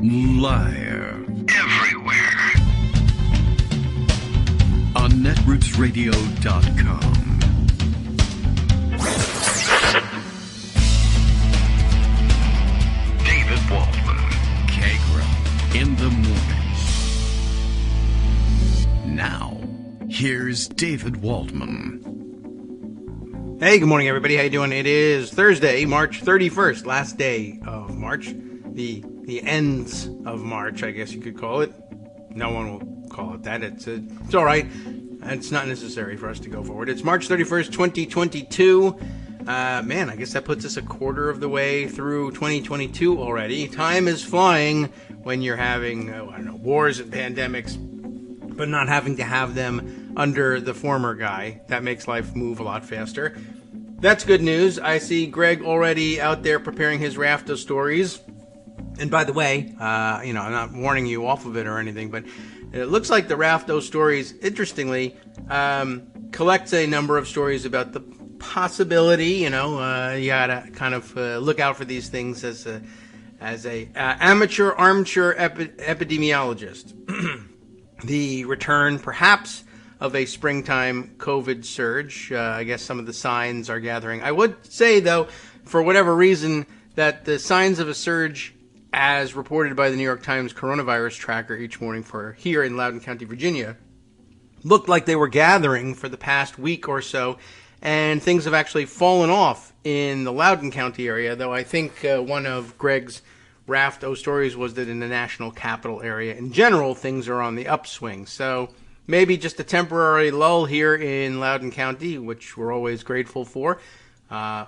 Live. Everywhere. On netrootsradio.com. David Waldman. Kagro. In the morning. Now, here's David Waldman. Hey, good morning, everybody. How you doing? It is Thursday, March 31st, last day of March. The ends of March, I guess you could call it. No one will call it that. It's all right. It's not necessary for us to go forward. It's March 31st, 2022. Man, I guess that puts us a quarter of the way through 2022 already. Time is flying when you're having, wars and pandemics, but not having to have them under the former guy. That makes life move a lot faster. That's good news. I see Greg already out there preparing his raft of stories. And by the way, I'm not warning you off of it or anything, but it looks like the Rafto Stories, interestingly, collects a number of stories about the possibility. You gotta kind of look out for these things as a amateur armchair epidemiologist. The return, perhaps, of a springtime COVID surge. I guess some of the signs are gathering. I would say, though, for whatever reason, that the signs of a surge, as reported by the New York Times coronavirus tracker each morning for here in Loudoun County, Virginia, looked like they were gathering for the past week or so, and things have actually fallen off in the Loudoun County area, though I think one of Greg's Rafto stories was that in the national capital area, in general, things are on the upswing. So maybe just a temporary lull here in Loudoun County, which we're always grateful for.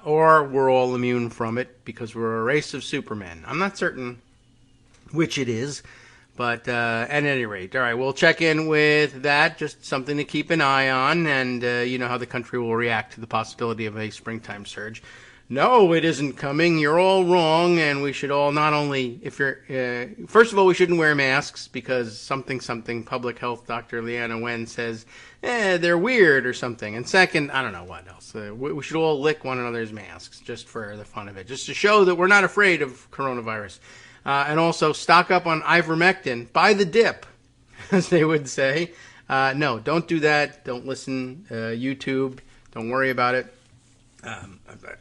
Or we're all immune from it because we're a race of supermen. I'm not certain which it is, but at any rate. All right, we'll check in with that, just something to keep an eye on, and you know how the country will react to the possibility of a springtime surge. No, it isn't coming. You're all wrong, and we should all not only, first of all, we shouldn't wear masks because something public health Dr. Leanna Wen says, they're weird or something. And second, I don't know what else. We should all lick one another's masks just for the fun of it, just to show that we're not afraid of coronavirus. And also stock up on ivermectin by the dip, as they would say. No, don't do that. Don't listen. YouTube. Don't worry about it.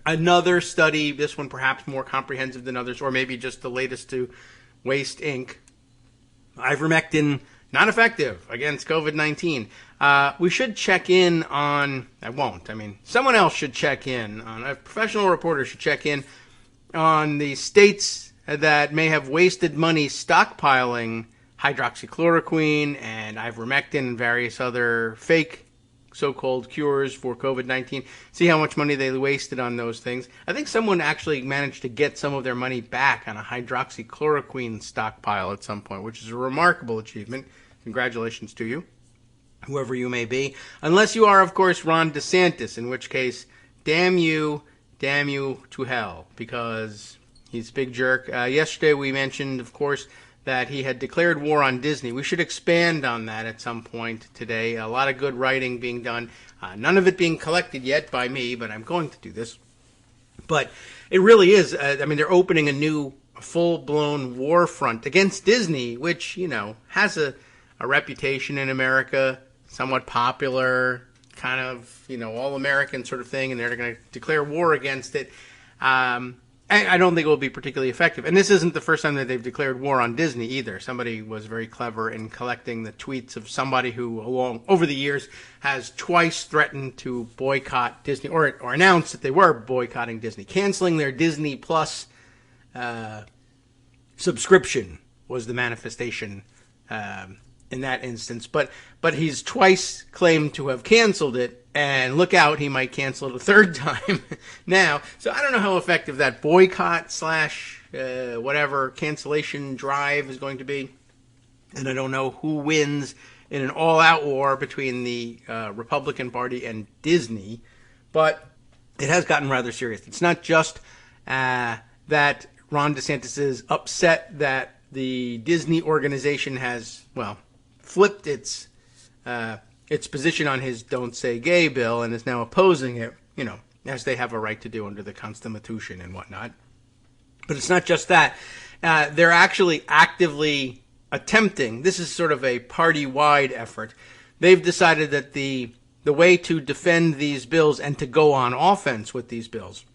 Another study, this one perhaps more comprehensive than others, or maybe just the latest to Waste Inc. Ivermectin, not effective against COVID-19. We should check in on, someone else should check in on, a professional reporter should check in on the states that may have wasted money stockpiling hydroxychloroquine and ivermectin and various other fake so-called cures for COVID-19. See how much money they wasted on those things. I think someone actually managed to get some of their money back on a hydroxychloroquine stockpile at some point, which is a remarkable achievement. Congratulations to you, whoever you may be. Unless you are, of course, Ron DeSantis, in which case, damn you to hell, because he's a big jerk. Yesterday we mentioned, of course, that he had declared war on Disney. We should expand on that at some point today. A lot of good writing being done. None of it being collected yet by me, but I'm going to do this. But it really is. They're opening a new full-blown war front against Disney, which, has a reputation in America, somewhat popular, kind of, all-American sort of thing, and they're going to declare war against it. I don't think it will be particularly effective. And this isn't the first time that they've declared war on Disney either. Somebody was very clever in collecting the tweets of somebody who, over the years, has twice threatened to boycott Disney, or announced that they were boycotting Disney. Canceling their Disney Plus subscription was the manifestation in that instance. But he's twice claimed to have canceled it. And look out, he might cancel it a third time now. So I don't know how effective that boycott / whatever cancellation drive is going to be. And I don't know who wins in an all-out war between the Republican Party and Disney. But it has gotten rather serious. It's not just that Ron DeSantis is upset that the Disney organization has, flipped its position on his Don't Say Gay bill and is now opposing it, as they have a right to do under the Constitution and whatnot. But it's not just that. they're actually actively attempting. This is sort of a party-wide effort. They've decided that the way to defend these bills and to go on offense with these bills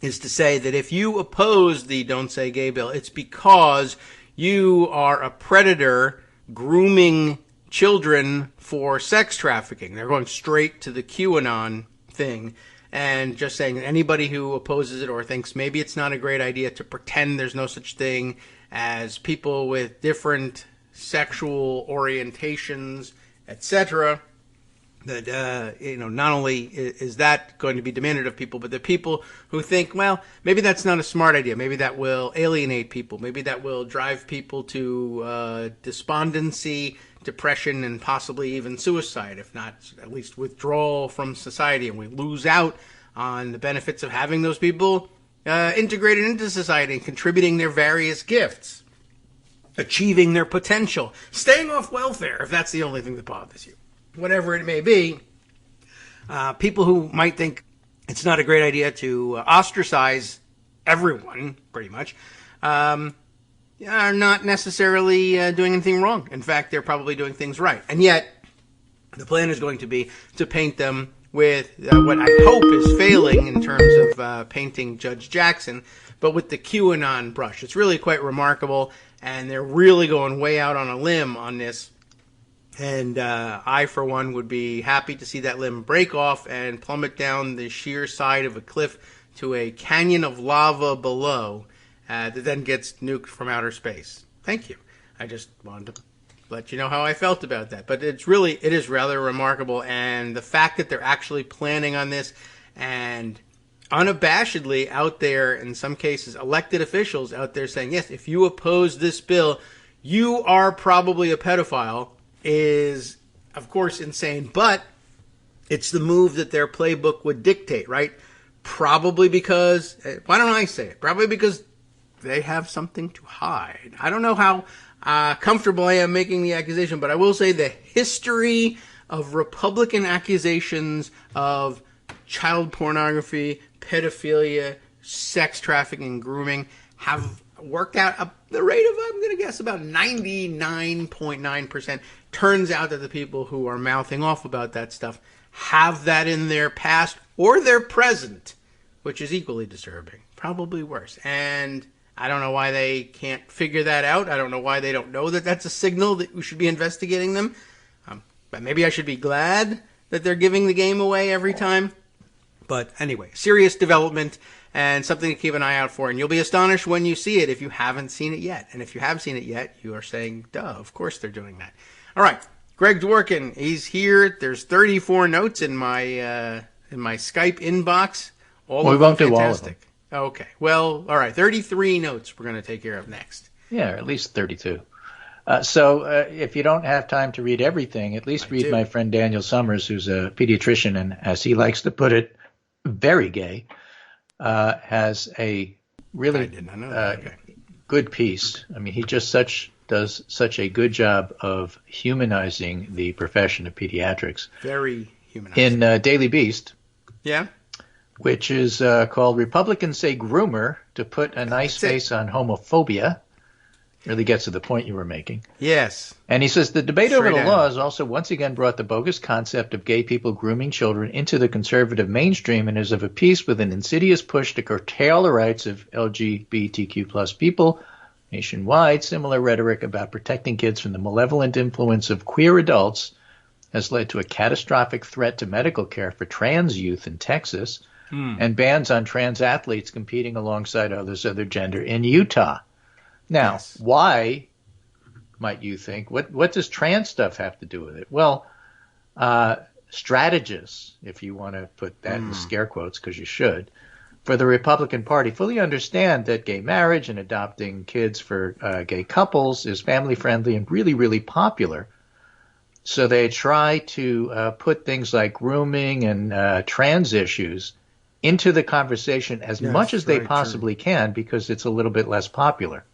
is to say that if you oppose the Don't Say Gay bill, it's because you are a predator grooming children for sex trafficking. They're going straight to the QAnon thing and just saying anybody who opposes it or thinks maybe it's not a great idea to pretend there's no such thing as people with different sexual orientations, etc., that, not only is that going to be demanded of people, but the people who think, well, maybe that's not a smart idea. Maybe that will alienate people. Maybe that will drive people to despondency, depression, and possibly even suicide, if not at least withdrawal from society. And we lose out on the benefits of having those people integrated into society and contributing their various gifts, achieving their potential, staying off welfare if that's the only thing that bothers you. Whatever it may be, people who might think it's not a great idea to ostracize everyone, pretty much, are not necessarily doing anything wrong. In fact, they're probably doing things right. And yet, the plan is going to be to paint them with what I hope is failing in terms of painting Judge Jackson, but with the QAnon brush. It's really quite remarkable, and they're really going way out on a limb on this. And I, for one, would be happy to see that limb break off and plummet down the sheer side of a cliff to a canyon of lava below that then gets nuked from outer space. Thank you. I just wanted to let you know how I felt about that. But it is rather remarkable. And the fact that they're actually planning on this and unabashedly out there, in some cases, elected officials out there saying, yes, if you oppose this bill, you are probably a pedophile, is, of course, insane, but it's the move that their playbook would dictate, right? Probably because, why don't I say it? Probably because they have something to hide. I don't know how comfortable I am making the accusation, but I will say the history of Republican accusations of child pornography, pedophilia, sex trafficking, grooming have worked out at the rate of, I'm going to guess, about 99.9%. Turns out that the people who are mouthing off about that stuff have that in their past or their present, which is equally disturbing, probably worse. And I don't know why they can't figure that out. I don't know why they don't know that that's a signal that we should be investigating them. But maybe I should be glad that they're giving the game away every time. But anyway, serious development and something to keep an eye out for. And you'll be astonished when you see it if you haven't seen it yet. And if you have seen it yet, you are saying, duh, of course they're doing that. All right, Greg Dworkin, he's here. There's 34 notes in my Skype inbox. We won't do all of them. Okay, well, all right, 33 notes we're going to take care of next. Yeah, or at least 32. So if you don't have time to read everything, at least read my friend Daniel Summers, who's a pediatrician and, as he likes to put it, very gay, has a really good piece. I mean, he just does such a good job of humanizing the profession of pediatrics. Very humanizing. In Daily Beast. Yeah. Which is called Republicans Say Groomer to Put a Nice Face on Homophobia. Really gets to the point you were making. Yes. And he says the debate over the law has also once again brought the bogus concept of gay people grooming children into the conservative mainstream and is of a piece with an insidious push to curtail the rights of LGBTQ plus people nationwide. Similar rhetoric about protecting kids from the malevolent influence of queer adults has led to a catastrophic threat to medical care for trans youth in Texas and bans on trans athletes competing alongside others of their gender in Utah. Now, why, might you think, what does trans stuff have to do with it? Well, strategists, if you want to put that in scare quotes, because you should, for the Republican Party fully understand that gay marriage and adopting kids for gay couples is family-friendly and really, really popular. So they try to put things like grooming and trans issues into the conversation as much as they possibly can because it's a little bit less popular.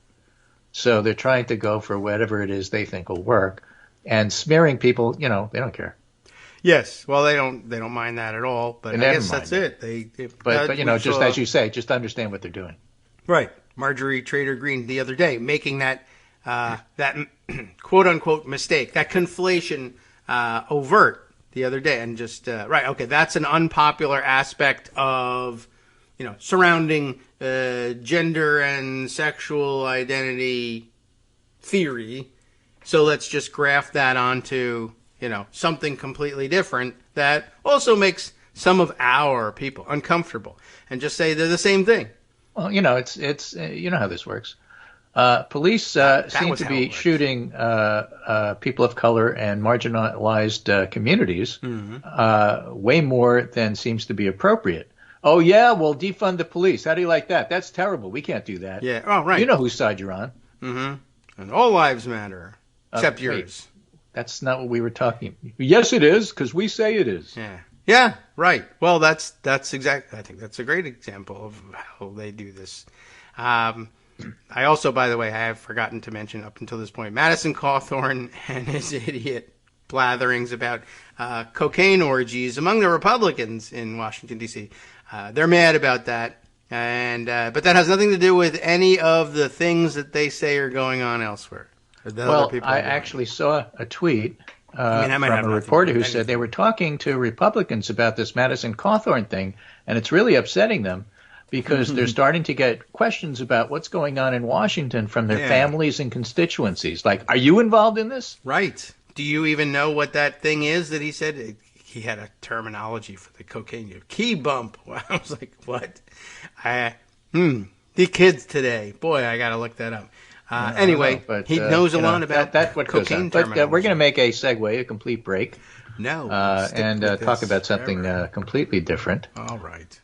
So they're trying to go for whatever it is they think will work, and smearing people, they don't care. Yes, well, they don't mind that at all. But I guess that's it. But just as you say, just understand what they're doing. Right. Marjorie Trader Green the other day, making that that quote unquote mistake, that conflation overt the other day, and just right. Okay, that's an unpopular aspect of surrounding gender and sexual identity theory. So let's just graft that onto something completely different that also makes some of our people uncomfortable, and just say they're the same thing. Well, it's you know how this works. Police seem to be shooting people of color and marginalized communities way more than seems to be appropriate. Oh, yeah, well, defund the police. How do you like that? That's terrible. We can't do that. Yeah. Oh, right. You know whose side you're on. Mm-hmm. And all lives matter, except yours. That's not what we were talking. Yes, it is, because we say it is. Yeah. Yeah, right. Well, that's exactly. I think that's a great example of how they do this. I also, by the way, I have forgotten to mention up until this point, Madison Cawthorn and his idiot blatherings about cocaine orgies among the Republicans in Washington, D.C. They're mad about that, and but that has nothing to do with any of the things that they say are going on elsewhere. Well, I actually saw a tweet from a reporter who said they were talking to Republicans about this Madison Cawthorn thing, and it's really upsetting them because they're starting to get questions about what's going on in Washington from their families and constituencies. Like, are you involved in this? Right. Do you even know what that thing is that he said? He had a terminology for the cocaine. Key bump. I was like, what? The kids today. Boy, I got to look that up. Anyway, but, he knows a lot about that. What cocaine terminology. But we're going to make a segue, a complete break. No. And talk about something completely different. All right.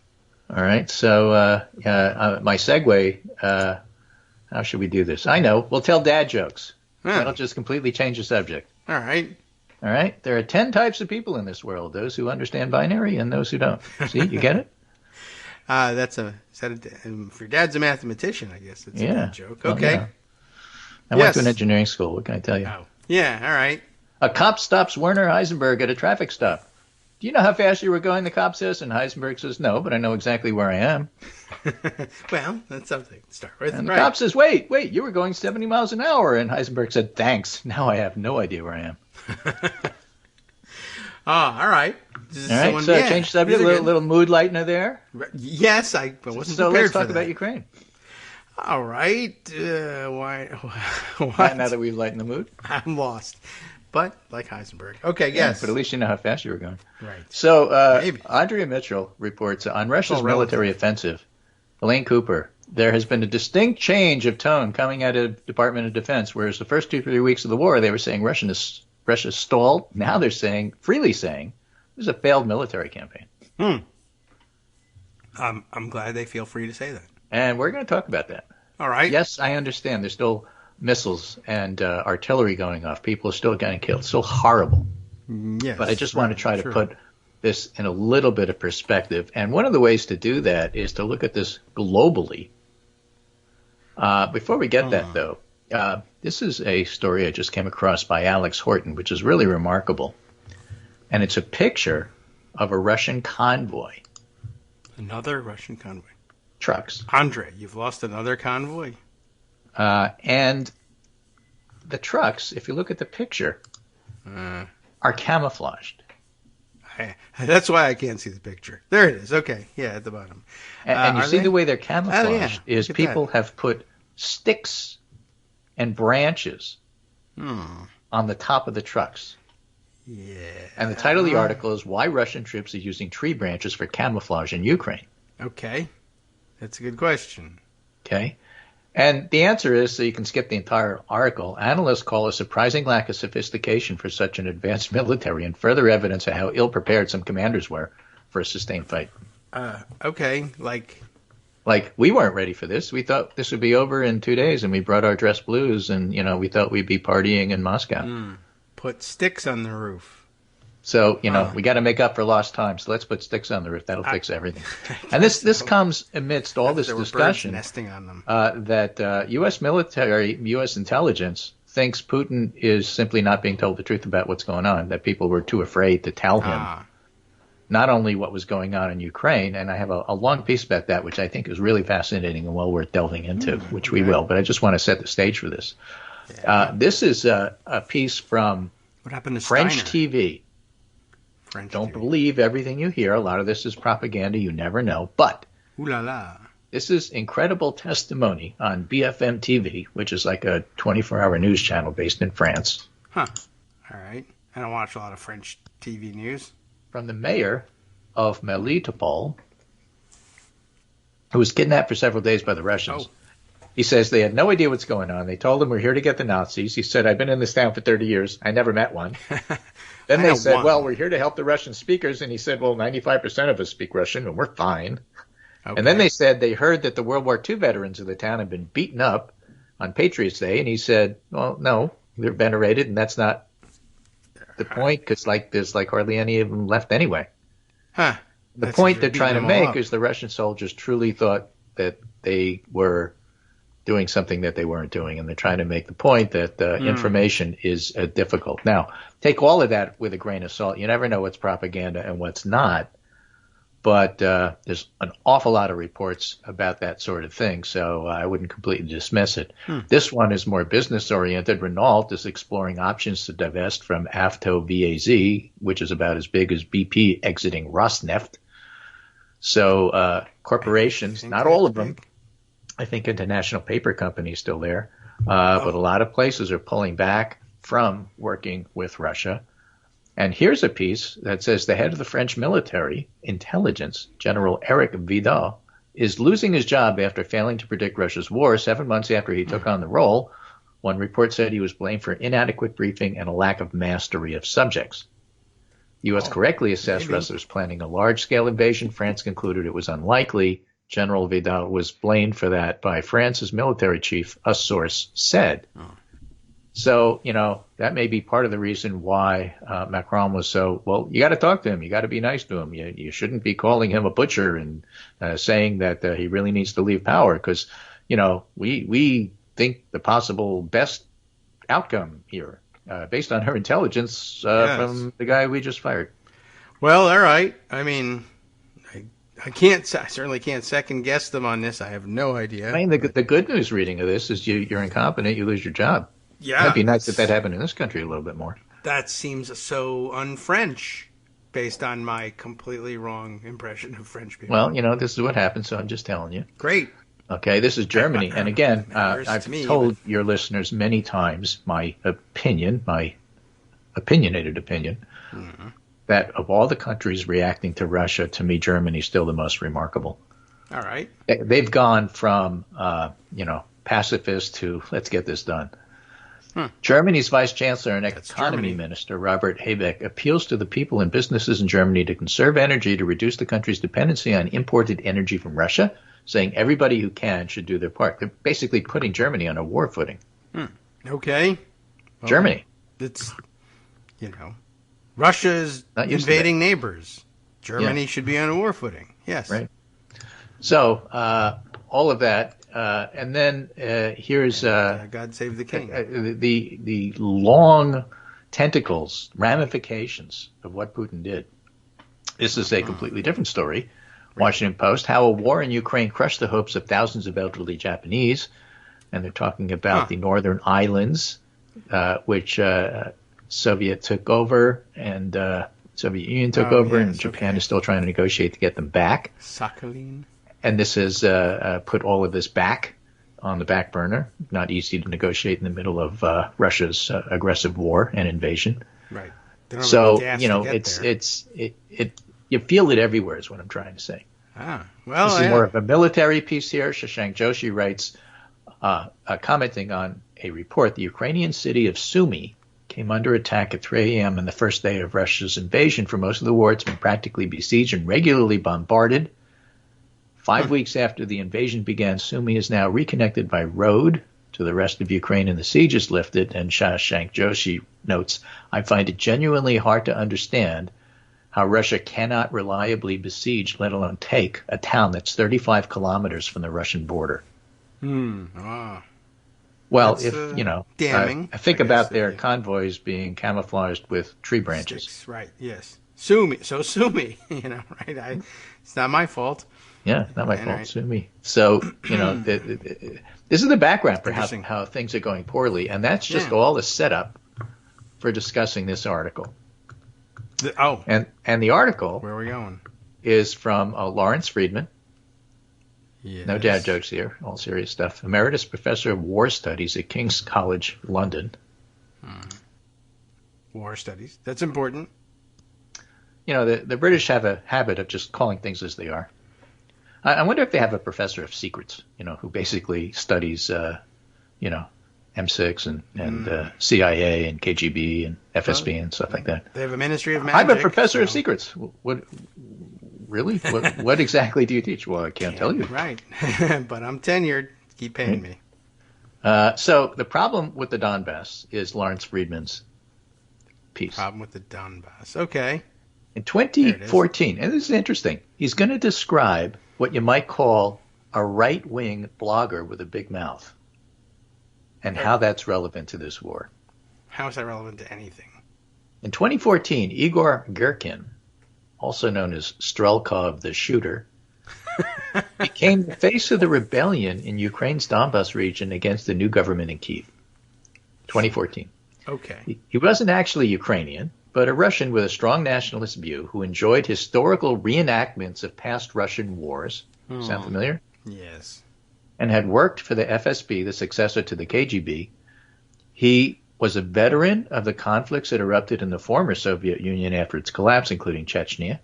All right. So my segue, how should we do this? I know. We'll tell dad jokes. That'll just completely change the subject. All right. All right. There are 10 types of people in this world, those who understand binary and those who don't. See, you get it? For dad's a mathematician, I guess. It's a dad joke. Okay. Well, I went to an engineering school. What can I tell you? Oh. Yeah, all right. A cop stops Werner Heisenberg at a traffic stop. Do you know how fast you were going? The cop says, and Heisenberg says, no, but I know exactly where I am. Well, that's something to start with. And the cop says, wait, you were going 70 miles an hour. And Heisenberg said, thanks. Now I have no idea where I am. All right. All right, so change subject, a little mood lightener there. Yes, I wasn't prepared for that. So let's talk about Ukraine. All right. Why? Now that we've lightened the mood? I'm lost. But like Heisenberg. Okay, yes. But at least you know how fast you were going. Right. So Andrea Mitchell reports on Russia's military offensive. Elaine Cooper, there has been a distinct change of tone coming out of Department of Defense, whereas the first 2-3 weeks of the war, they were saying Russia stalled. Now they're freely saying, this is a failed military campaign. I'm glad they feel free to say that. And we're going to talk about that. All right. Yes, I understand. There's still missiles and artillery going off. People are still getting killed. It's still horrible. Yes. But I just want to try to put this in a little bit of perspective. And one of the ways to do that is to look at this globally. Before we get that, though, this is a story I just came across by Alex Horton, which is really remarkable. And it's a picture of a Russian convoy. Another Russian convoy. Trucks. Andre, you've lost another convoy. And the trucks, if you look at the picture, are camouflaged. That's why I can't see the picture. There it is. Okay. Yeah, at the bottom. And you see the way they're camouflaged is people have put sticks and branches on the top of the trucks. Yeah. And the title of the article is Why Russian Troops Are Using Tree Branches for Camouflage in Ukraine. Okay. That's a good question. Okay. And the answer is, so you can skip the entire article, analysts call a surprising lack of sophistication for such an advanced military and further evidence of how ill-prepared some commanders were for a sustained fight. Okay. Like, we weren't ready for this. We thought this would be over in 2 days, and we brought our dress blues, and, we thought we'd be partying in Moscow. Put sticks on the roof. So, we got to make up for lost time. So let's put sticks on the roof. That'll fix everything. And this comes amidst all this discussion nesting on them. That U.S. military, U.S. intelligence thinks Putin is simply not being told the truth about what's going on, that people were too afraid to tell him. not only what was going on in Ukraine, and I have a long piece about that, which I think is really fascinating and well worth delving into, which we will, but I just want to set the stage for this. Yeah. This is a piece from what happened to French Steiner? TV. Don't believe everything you hear. A lot of this is propaganda. You never know. But ooh la la. This is incredible testimony on BFM TV, which is like a 24-hour news channel based in France. Huh. All right. I don't watch a lot of French TV news. From the mayor of Melitopol, who was kidnapped for several days by the Russians. Oh. He says they had no idea what's going on. They told him, we're here to get the Nazis. He said, I've been in this town for 30 years. I never met one. Then they said, well, we're here to help the Russian speakers. And he said, well, 95% of us speak Russian, and we're fine. Okay. And then they said they heard that the World War II veterans of the town had been beaten up on Patriots Day. And he said, well, no, they're venerated, and that's not the point, because there's hardly any of them left anyway. Huh. The point they're trying to make is the Russian soldiers truly thought that they were doing something that they weren't doing, and they're trying to make the point that information is difficult. Now, take all of that with a grain of salt. You never know what's propaganda and what's not, but there's an awful lot of reports about that sort of thing, so I wouldn't completely dismiss it. This one is more business-oriented. Renault is exploring options to divest from Avto VAZ, which is about as big as BP exiting Rosneft. So corporations, not all of them, I think International Paper Company is still there, but a lot of places are pulling back from working with Russia. And here's a piece that says the head of the French military intelligence, General Eric Vidal, is losing his job after failing to predict Russia's war 7 months after he took on the role. One report said he was blamed for inadequate briefing and a lack of mastery of subjects. The U.S. correctly assessed Russia was planning a large-scale invasion. France concluded it was unlikely. General Vidal was blamed for that by France's military chief, a source said. So, that may be part of the reason why Macron was so, well, you got to talk to him. You got to be nice to him. You shouldn't be calling him a butcher and saying that he really needs to leave power because, we think the possible best outcome here, based on her intelligence from the guy we just fired. Well, all right. I mean, I certainly can't second guess them on this. I have no idea. I mean, the good news reading of this is you're incompetent, you lose your job. Yeah. It'd be nice if that happened in this country a little bit more. That seems so un-French based on my completely wrong impression of French people. Well, this is what happens, so I'm just telling you. Great. Okay, this is Germany. And again, I've told your listeners many times my opinionated opinion, that of all the countries reacting to Russia, to me, Germany's still the most remarkable. All right. They've gone from, pacifist to let's get this done. Germany's vice chancellor and economy minister, Robert Habeck, appeals to the people and businesses in Germany to conserve energy to reduce the country's dependency on imported energy from Russia, saying everybody who can should do their part. They're basically putting Germany on a war footing. Okay. Well, Germany. It's, Russia's invading neighbors. Germany should be on a war footing. Yes. Right. So all of that. And then here's God save the king. The long tentacles, ramifications of what Putin did. This is a completely different story. Washington Post, how a war in Ukraine crushed the hopes of thousands of elderly Japanese. And they're talking about the northern islands, which Soviet took over and Soviet Union took over, and Japan is still trying to negotiate to get them back. Sakhalin. And this has put all of this back on the back burner. Not easy to negotiate in the middle of Russia's aggressive war and invasion. Right. So you feel it everywhere is what I'm trying to say. Well, this is more of a military piece here. Shashank Joshi writes, commenting on a report, the Ukrainian city of Sumy came under attack at 3 a.m. on the first day of Russia's invasion. For most of the war, it's been practically besieged and regularly bombarded. 5 weeks after the invasion began, Sumy is now reconnected by road to the rest of Ukraine, and the siege is lifted. And Shashank Joshi notes, I find it genuinely hard to understand how Russia cannot reliably besiege, let alone take, a town that's 35 kilometers from the Russian border. Well, that's, damning. I think about their convoys being camouflaged with tree branches. Sticks, right, yes. Sue me. So sue me. Right? It's not my fault. Yeah, not my fault. Right. Sue me. So, this is the background for how things are going poorly, and that's just all the setup for discussing this article. And the article where are we going? Is from Lawrence Friedman. Yes. No dad jokes here, all serious stuff. Emeritus Professor of War Studies at King's College, London. War Studies. That's important. The British have a habit of just calling things as they are. I wonder if they have a professor of secrets, who basically studies, M6 and CIA and KGB and FSB and stuff like that. They have a Ministry of Magic. I'm a professor of secrets. What? Really? What exactly do you teach? Well, I can't tell you. Right. But I'm tenured. Keep paying me. So the problem with the Donbass is Lawrence Friedman's piece. Problem with the Donbass. Okay. In 2014, and this is interesting, he's going to describe what you might call a right-wing blogger with a big mouth and how that's relevant to this war. How is that relevant to anything? In 2014, Igor Girkin, also known as Strelkov the Shooter, became the face of the rebellion in Ukraine's Donbas region against the new government in Kyiv. 2014. Okay. He wasn't actually Ukrainian, but a Russian with a strong nationalist view who enjoyed historical reenactments of past Russian wars. Sound familiar? Yes. And had worked for the FSB, the successor to the KGB. He was a veteran of the conflicts that erupted in the former Soviet Union after its collapse, including Chechnya.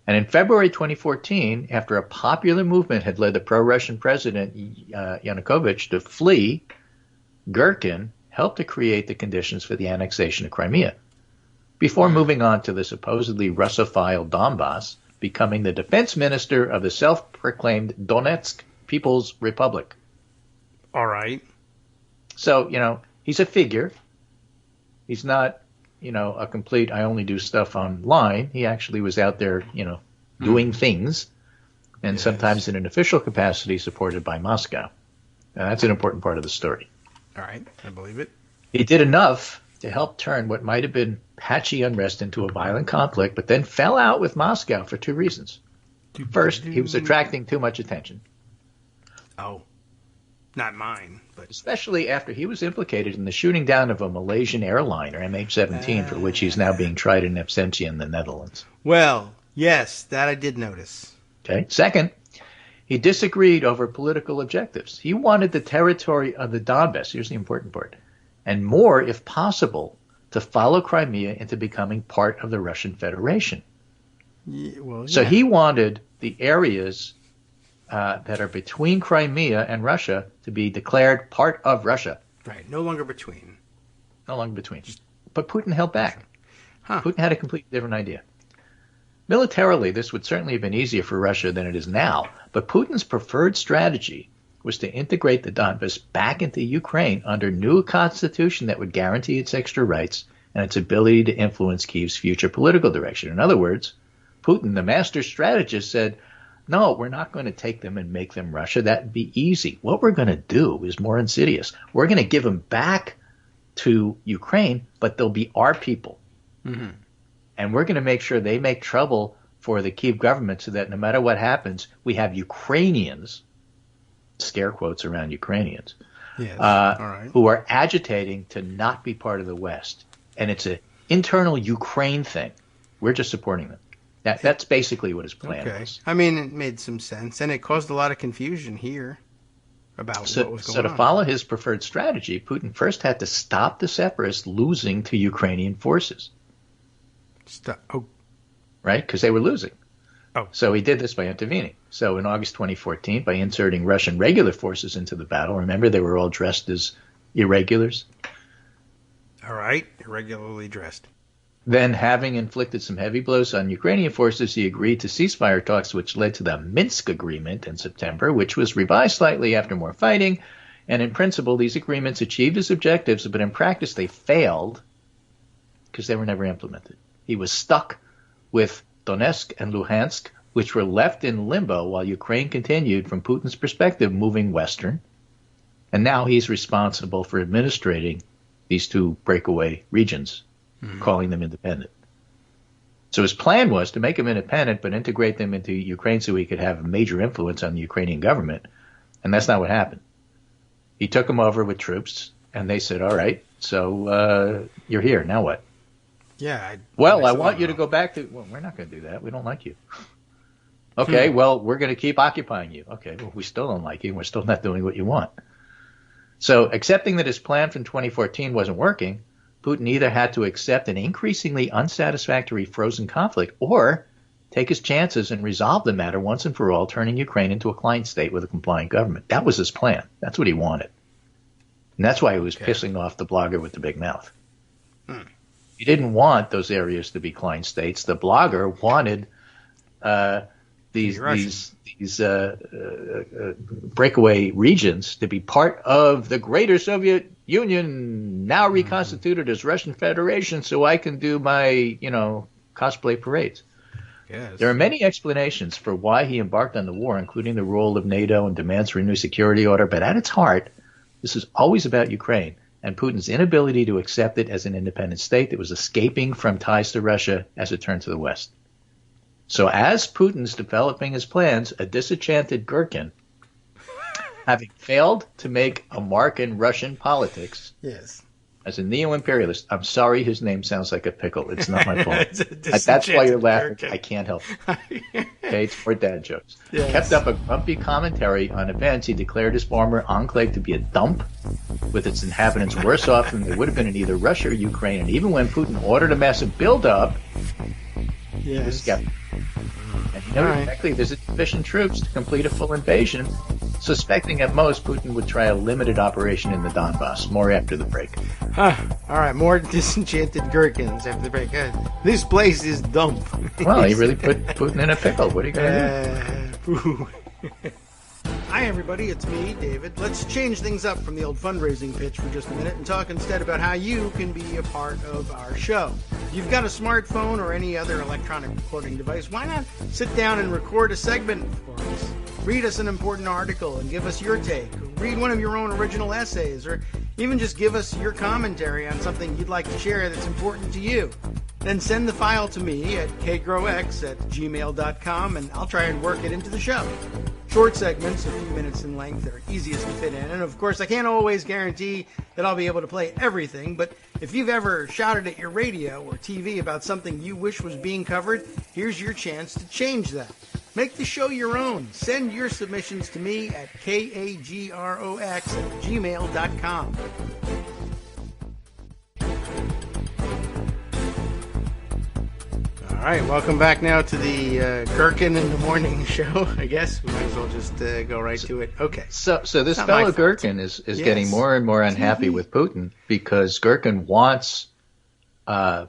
And in February 2014, after a popular movement had led the pro-Russian president Yanukovych to flee, Girkin helped to create the conditions for the annexation of Crimea, before moving on to the supposedly Russophile Donbass, becoming the defense minister of the self-proclaimed Donetsk People's Republic. All right. So, he's a figure. He's not, a complete, I only do stuff online. He actually was out there, doing things, and sometimes in an official capacity supported by Moscow. And that's an important part of the story. All right. I believe it. He did enough to help turn what might have been patchy unrest into a violent conflict, but then fell out with Moscow for two reasons. First, he was attracting too much attention. Oh, not mine, but especially after he was implicated in the shooting down of a Malaysian airliner, MH17, for which he's now being tried in absentia in the Netherlands. Well, yes, that I did notice. Okay. Second, he disagreed over political objectives. He wanted the territory of the Donbass, here's the important part, and more, if possible, to follow Crimea into becoming part of the Russian Federation. So he wanted the areas that are between Crimea and Russia to be declared part of Russia. Right, no longer between. No longer between. But Putin held back. Huh. Putin had a completely different idea. Militarily, this would certainly have been easier for Russia than it is now, but Putin's preferred strategy was to integrate the Donbass back into Ukraine under a new constitution that would guarantee its extra rights and its ability to influence Kyiv's future political direction. In other words, Putin, the master strategist, said, no, we're not going to take them and make them Russia. That would be easy. What we're going to do is more insidious. We're going to give them back to Ukraine, but they'll be our people. Mm-hmm. And we're going to make sure they make trouble for the Kyiv government so that no matter what happens, we have Ukrainians, scare quotes around Ukrainians, yes. All right, who are agitating to not be part of the West. And it's an internal Ukraine thing. We're just supporting them. That's basically what his plan was. I mean, it made some sense, and it caused a lot of confusion here about what was going on. So to follow his preferred strategy, Putin first had to stop the separatists losing to Ukrainian forces. Right? Because they were losing. Oh. So he did this by intervening. So in August 2014, by inserting Russian regular forces into the battle, remember they were all dressed as irregulars? All right, irregularly dressed. Then, having inflicted some heavy blows on Ukrainian forces, he agreed to ceasefire talks, which led to the Minsk Agreement in September, which was revised slightly after more fighting. And in principle, these agreements achieved his objectives, but in practice they failed because they were never implemented. He was stuck with Donetsk and Luhansk, which were left in limbo while Ukraine continued, from Putin's perspective, moving western. And now he's responsible for administrating these two breakaway regions, calling them independent. So his plan was to make them independent, but integrate them into Ukraine so he could have a major influence on the Ukrainian government. And that's not what happened. He took them over with troops, and they said, all right, so you're here. Now what? Yeah. I want you to go back to – well, we're not going to do that. We don't like you. Okay, well, we're going to keep occupying you. Okay, well, we still don't like you, and we're still not doing what you want. So accepting that his plan from 2014 wasn't working, Putin either had to accept an increasingly unsatisfactory frozen conflict or take his chances and resolve the matter once and for all, turning Ukraine into a client state with a compliant government. That was his plan. That's what he wanted. And that's why he was pissing off the blogger with the big mouth. He didn't want those areas to be client states. The blogger wanted these breakaway regions to be part of the greater Soviet Union, now reconstituted as Russian Federation, so I can do my, cosplay parades. Yes. There are many explanations for why he embarked on the war, including the role of NATO and demands for a new security order, but at its heart, this is always about Ukraine and Putin's inability to accept it as an independent state that was escaping from ties to Russia as it turned to the West. So as Putin's developing his plans, a disenchanted Gherkin, having failed to make a mark in Russian politics, yes, as a neo-imperialist, I'm sorry his name sounds like a pickle. It's not my fault. That's why you're laughing. Gherkin. I can't help it. Okay, it's for dad jokes. Yes. Kept up a grumpy commentary on events. He declared his former enclave to be a dump, with its inhabitants worse off than they would have been in either Russia or Ukraine. And even when Putin ordered a massive build-up, he was skeptical. And he noted exactly there's sufficient troops to complete a full invasion, suspecting at most Putin would try a limited operation in the Donbass. More after the break. All right, more disenchanted gherkins after the break. This place is dump. Well, he really put Putin in a pickle. What are you going to do? Hi, everybody. It's me, David. Let's change things up from the old fundraising pitch for just a minute and talk instead about how you can be a part of our show. If you've got a smartphone or any other electronic recording device, why not sit down and record a segment for us? Read us an important article and give us your take. Read one of your own original essays, or even just give us your commentary on something you'd like to share that's important to you. Then send the file to me at kagrox@gmail.com, and I'll try and work it into the show. Short segments, a few minutes in length, are easiest to fit in. And of course, I can't always guarantee that I'll be able to play everything, but if you've ever shouted at your radio or TV about something you wish was being covered, here's your chance to change that. Make the show your own. Send your submissions to me at kagrox@gmail.com. All right, welcome back now to the Gherkin in the Morning show. I guess we might as well just go right to it. Okay. So this fellow Gherkin is getting more and more unhappy with Putin because Gherkin wants Putin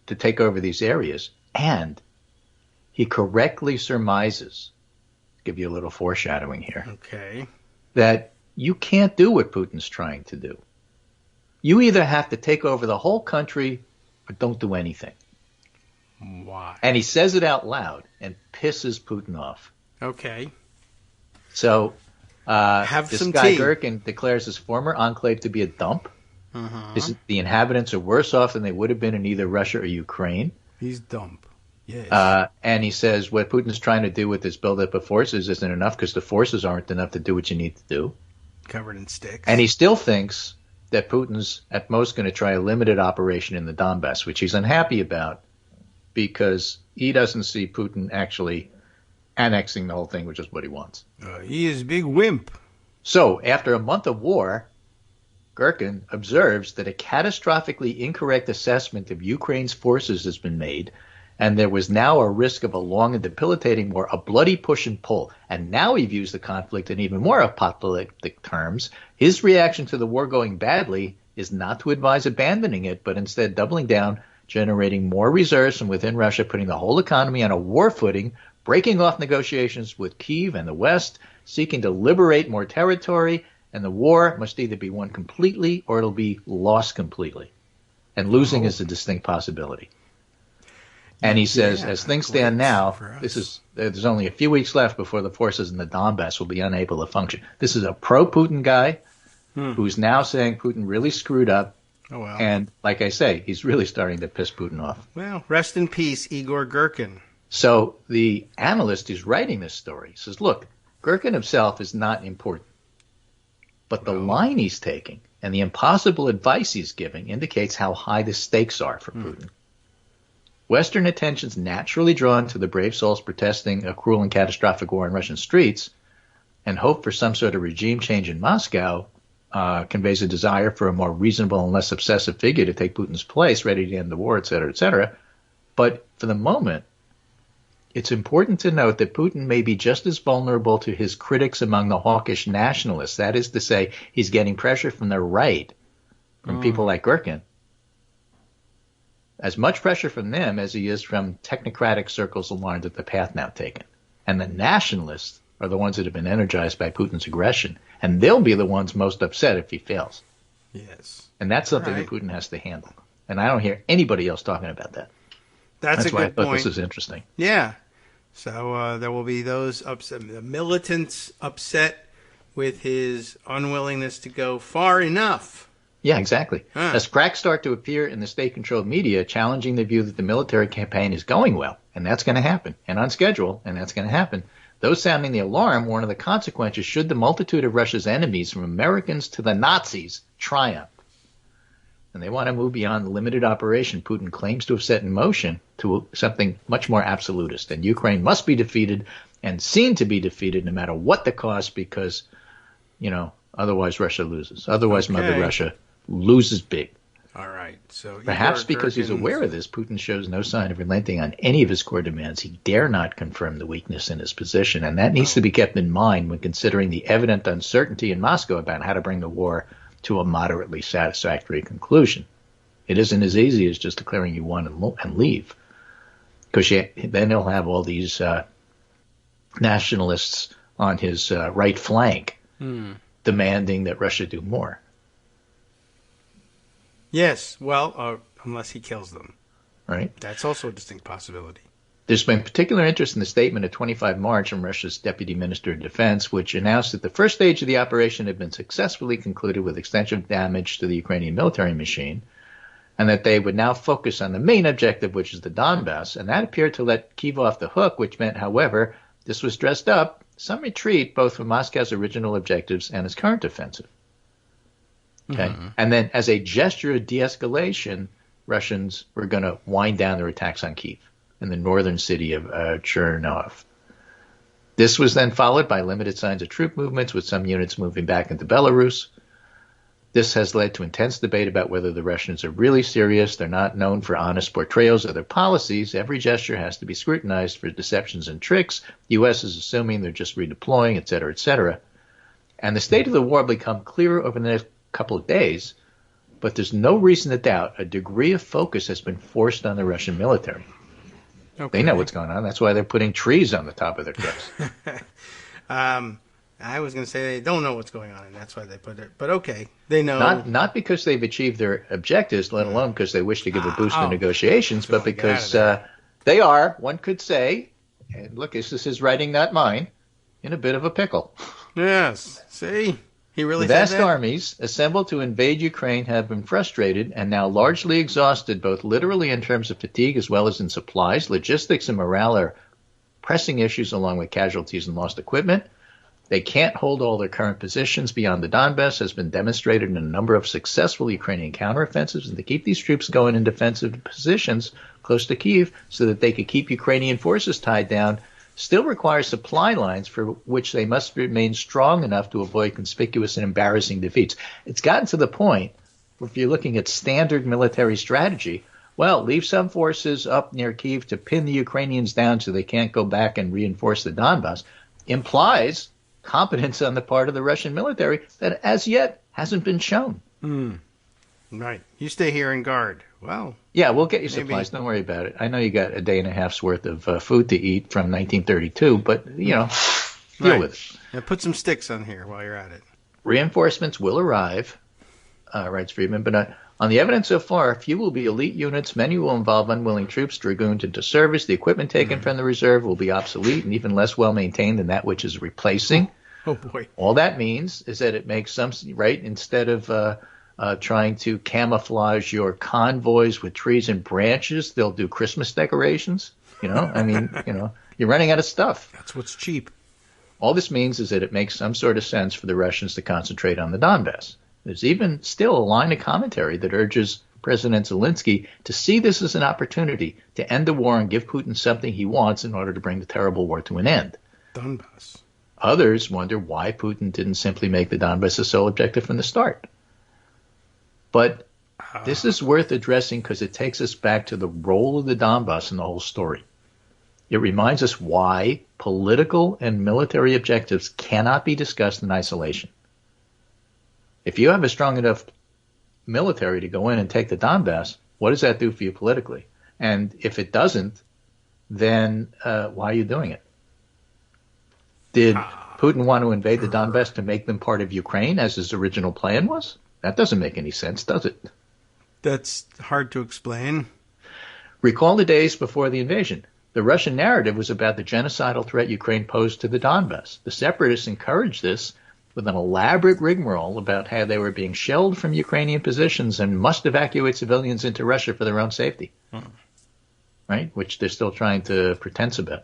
to take over these areas, and he correctly surmises, give you a little foreshadowing here, okay, that you can't do what Putin's trying to do. You either have to take over the whole country or don't do anything. Why? And he says it out loud and pisses Putin off. Okay. So have this some guy tea. Gherkin declares his former enclave to be a dump. The inhabitants are worse off than they would have been in either Russia or Ukraine. He's dump. Yes. And he says what Putin's trying to do with this buildup of forces isn't enough because the forces aren't enough to do what you need to do. Covered in sticks. And he still thinks that Putin's at most going to try a limited operation in the Donbass, which he's unhappy about because he doesn't see Putin actually annexing the whole thing, which is what he wants. He is a big wimp. So after a month of war, Gherkin observes that a catastrophically incorrect assessment of Ukraine's forces has been made, and there was now a risk of a long and debilitating war, a bloody push and pull. And now he views the conflict in even more apocalyptic terms. His reaction to the war going badly is not to advise abandoning it, but instead doubling down, generating more reserves from within Russia, putting the whole economy on a war footing, breaking off negotiations with Kyiv and the West, seeking to liberate more territory, and the war must either be won completely or it'll be lost completely. And losing is a distinct possibility. And he says, as things stand now, there's only a few weeks left before the forces in the Donbass will be unable to function. This is a pro-Putin guy who's now saying Putin really screwed up Oh, well. And like I say, he's really starting to piss Putin off. Well, rest in peace, Igor Girkin. So the analyst who's writing this story says, look, Girkin himself is not important. But the line he's taking and the impossible advice he's giving indicates how high the stakes are for Putin. Western attention's naturally drawn to the brave souls protesting a cruel and catastrophic war in Russian streets, and hope for some sort of regime change in Moscow conveys a desire for a more reasonable and less obsessive figure to take Putin's place, ready to end the war, et cetera, et cetera. But for the moment, it's important to note that Putin may be just as vulnerable to his critics among the hawkish nationalists. That is to say, he's getting pressure from the right, from people like Girkin. As much pressure from them as he is from technocratic circles alarmed at the path now taken. And the nationalists are the ones that have been energized by Putin's aggression, and they'll be the ones most upset if he fails. Yes. And that's something that Putin has to handle. And I don't hear anybody else talking about that. That's a why good I thought point. this is interesting. Yeah. So there will be those upset, the militants upset with his unwillingness to go far enough. Yeah, exactly. As cracks start to appear in the state-controlled media challenging the view that the military campaign is going well, and that's going to happen, and on schedule, and that's going to happen, those sounding the alarm warn of the consequences should the multitude of Russia's enemies, from Americans to the Nazis, triumph. And they want to move beyond the limited operation Putin claims to have set in motion to something much more absolutist. And Ukraine must be defeated and seen to be defeated no matter what the cost, because, otherwise Russia loses. Otherwise Mother Russia loses big. All right. So perhaps because he's aware of this, Putin shows no sign of relenting on any of his core demands. He dare not confirm the weakness in his position, and that needs to be kept in mind when considering the evident uncertainty in Moscow about how to bring the war to a moderately satisfactory conclusion. It isn't as easy as just declaring you won and leave, because then he'll have all these nationalists on his right flank demanding that Russia do more. Yes, well, unless he kills them. Right. That's also a distinct possibility. There's been particular interest in the statement of 25 March from Russia's Deputy Minister of Defense, which announced that the first stage of the operation had been successfully concluded with extensive damage to the Ukrainian military machine, and that they would now focus on the main objective, which is the Donbass, and that appeared to let Kyiv off the hook, which meant, however, this was dressed up, some retreat both from Moscow's original objectives and its current offensive. Okay. And then as a gesture of de-escalation, Russians were going to wind down their attacks on Kyiv in the northern city of Chernov. This was then followed by limited signs of troop movements, with some units moving back into Belarus. This has led to intense debate about whether the Russians are really serious. They're not known for honest portrayals of their policies. Every gesture has to be scrutinized for deceptions and tricks. The U.S. is assuming they're just redeploying, et cetera, et cetera. And the state of the war will become clearer over the next couple of days, but there's no reason to doubt a degree of focus has been forced on the Russian military. Okay. They know what's going on. That's why they're putting trees on the top of their trucks. I was going to say they don't know what's going on, and that's why they put it. But okay, they know. Not because they've achieved their objectives, let alone because they wish to give a boost to negotiations, but because they are, one could say, and look, this is his writing, not mine, in a bit of a pickle. Yes. See? He really Vast said that? armies assembled to invade Ukraine have been frustrated and now largely exhausted, both literally in terms of fatigue as well as in supplies. Logistics and morale are pressing issues, along with casualties and lost equipment. They can't hold all their current positions beyond the Donbass, has been demonstrated in a number of successful Ukrainian counteroffensives, and to keep these troops going in defensive positions close to Kyiv so that they could keep Ukrainian forces tied down still requires supply lines for which they must remain strong enough to avoid conspicuous and embarrassing defeats. It's gotten to the point where, if you're looking at standard military strategy, well, leave some forces up near Kyiv to pin the Ukrainians down so they can't go back and reinforce the Donbass, implies competence on the part of the Russian military that as yet hasn't been shown. Right. You stay here and guard. Well, yeah, we'll get you supplies. Don't worry about it. I know you got a day and a half's worth of food to eat from 1932, but, deal with it. Yeah, put some sticks on here while you're at it. Reinforcements will arrive, writes Friedman, but on the evidence so far, few will be elite units. Many will involve unwilling troops dragooned into service. The equipment taken from the reserve will be obsolete and even less well-maintained than that which is replacing. Oh, boy. All that means is that it makes some, right, instead of trying to camouflage your convoys with trees and branches. They'll do Christmas decorations. I mean, you're running out of stuff. That's what's cheap. All this means is that it makes some sort of sense for the Russians to concentrate on the Donbass. There's even still a line of commentary that urges President Zelensky to see this as an opportunity to end the war and give Putin something he wants in order to bring the terrible war to an end. Donbass. Others wonder why Putin didn't simply make the Donbass a sole objective from the start. But this is worth addressing because it takes us back to the role of the Donbass in the whole story. It reminds us why political and military objectives cannot be discussed in isolation. If you have a strong enough military to go in and take the Donbass, what does that do for you politically? And if it doesn't, then why are you doing it? Did Putin want to invade the Donbass to make them part of Ukraine, as his original plan was? That doesn't make any sense, does it? That's hard to explain. Recall the days before the invasion. The Russian narrative was about the genocidal threat Ukraine posed to the Donbass. The separatists encouraged this with an elaborate rigmarole about how they were being shelled from Ukrainian positions and must evacuate civilians into Russia for their own safety. Right? Which they're still trying to pretense about.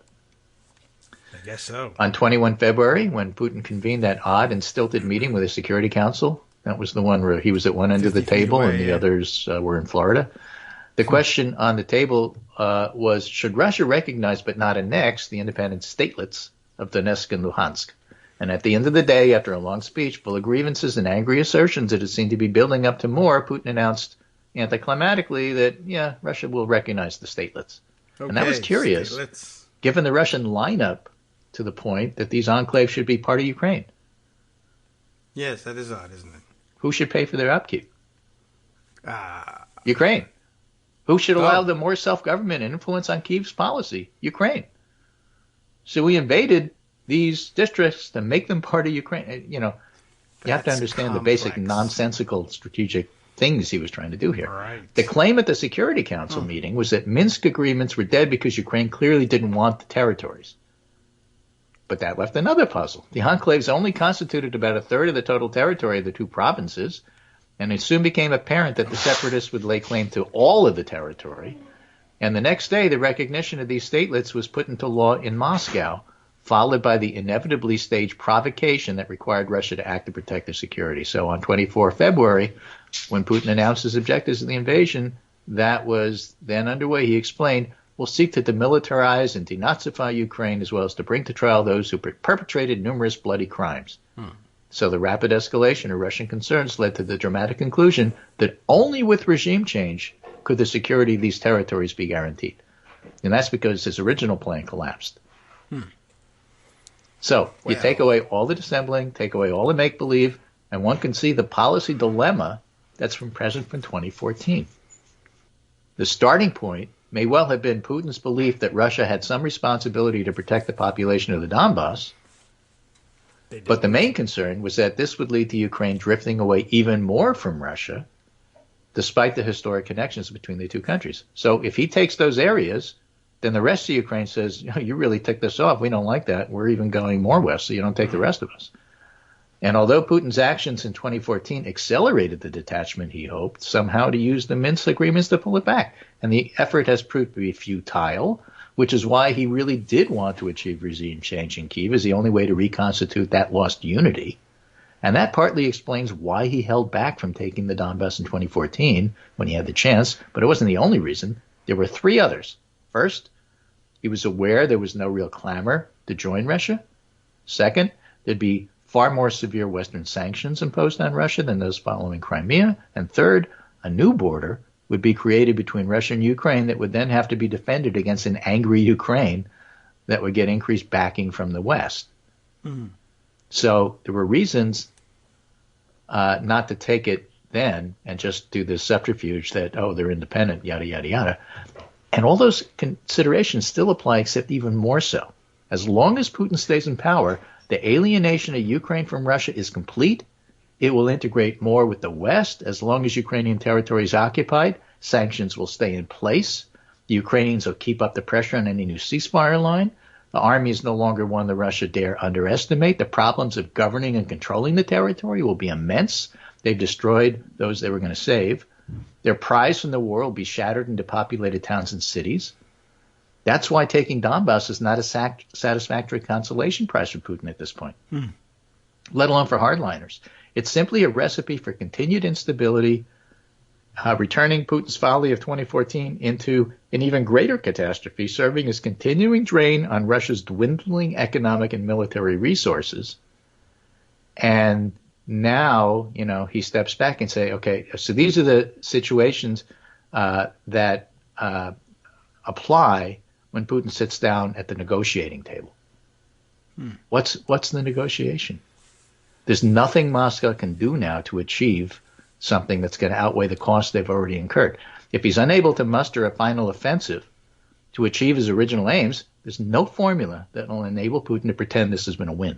I guess so. On 21 February, when Putin convened that odd and stilted meeting with the Security Council, that was the one where he was at one end of the table and the others were in Florida. The question on the table was, should Russia recognize but not annex the independent statelets of Donetsk and Luhansk? And at the end of the day, after a long speech full of grievances and angry assertions that it seemed to be building up to more, Putin announced anticlimactically that, Russia will recognize the statelets. Okay, and that was curious, given the Russian lineup to the point that these enclaves should be part of Ukraine. Yes, that is odd, isn't it? Who should pay for their upkeep? Ukraine. Who should allow them more self-government and influence on Kyiv's policy? Ukraine. So we invaded these districts to make them part of Ukraine. You have to understand the basic nonsensical strategic things he was trying to do here. Right. The claim at the Security Council meeting was that Minsk agreements were dead because Ukraine clearly didn't want the territories. But that left another puzzle. The enclaves only constituted about a third of the total territory of the two provinces, and it soon became apparent that the separatists would lay claim to all of the territory. And the next day, the recognition of these statelets was put into law in Moscow, followed by the inevitably staged provocation that required Russia to act to protect their security. So on 24 February, when Putin announced his objectives of the invasion, that was then underway. He explained, will seek to demilitarize and denazify Ukraine, as well as to bring to trial those who perpetrated numerous bloody crimes. So the rapid escalation of Russian concerns led to the dramatic conclusion that only with regime change could the security of these territories be guaranteed. And that's because his original plan collapsed. So you take away all the dissembling, take away all the make-believe, and one can see the policy dilemma that's present from 2014. The starting point may well have been Putin's belief that Russia had some responsibility to protect the population of the Donbass, but the main concern was that this would lead to Ukraine drifting away even more from Russia, despite the historic connections between the two countries. So if he takes those areas, then the rest of Ukraine says, you really ticked us off. We don't like that. We're even going more west, so you don't take the rest of us. And although Putin's actions in 2014 accelerated the detachment he hoped, somehow to use the Minsk agreements to pull it back. And the effort has proved to be futile, which is why he really did want to achieve regime change in Kyiv as the only way to reconstitute that lost unity. And that partly explains why he held back from taking the Donbass in 2014 when he had the chance, but it wasn't the only reason. There were three others. First, he was aware there was no real clamor to join Russia. Second, there'd be far more severe Western sanctions imposed on Russia than those following Crimea. And third, a new border would be created between Russia and Ukraine that would then have to be defended against an angry Ukraine that would get increased backing from the West. So there were reasons not to take it then and just do this subterfuge that, they're independent, yada, yada, yada. And all those considerations still apply, except even more so. As long as Putin stays in power, the alienation of Ukraine from Russia is complete. It will integrate more with the West. As long as Ukrainian territory is occupied, sanctions will stay in place. The Ukrainians will keep up the pressure on any new ceasefire line. The army is no longer one that Russia dare underestimate. The problems of governing and controlling the territory will be immense. They've destroyed those they were going to save. Their prize from the war will be shattered into populated towns and cities. That's why taking Donbass is not a satisfactory consolation prize for Putin at this point, let alone for hardliners. It's simply a recipe for continued instability, returning Putin's folly of 2014 into an even greater catastrophe, serving as continuing drain on Russia's dwindling economic and military resources. And now, he steps back and say, okay, so these are the situations that apply when Putin sits down at the negotiating table. What's the negotiation? There's nothing Moscow can do now to achieve something that's going to outweigh the cost they've already incurred. If he's unable to muster a final offensive to achieve his original aims, there's no formula that will enable Putin to pretend this has been a win.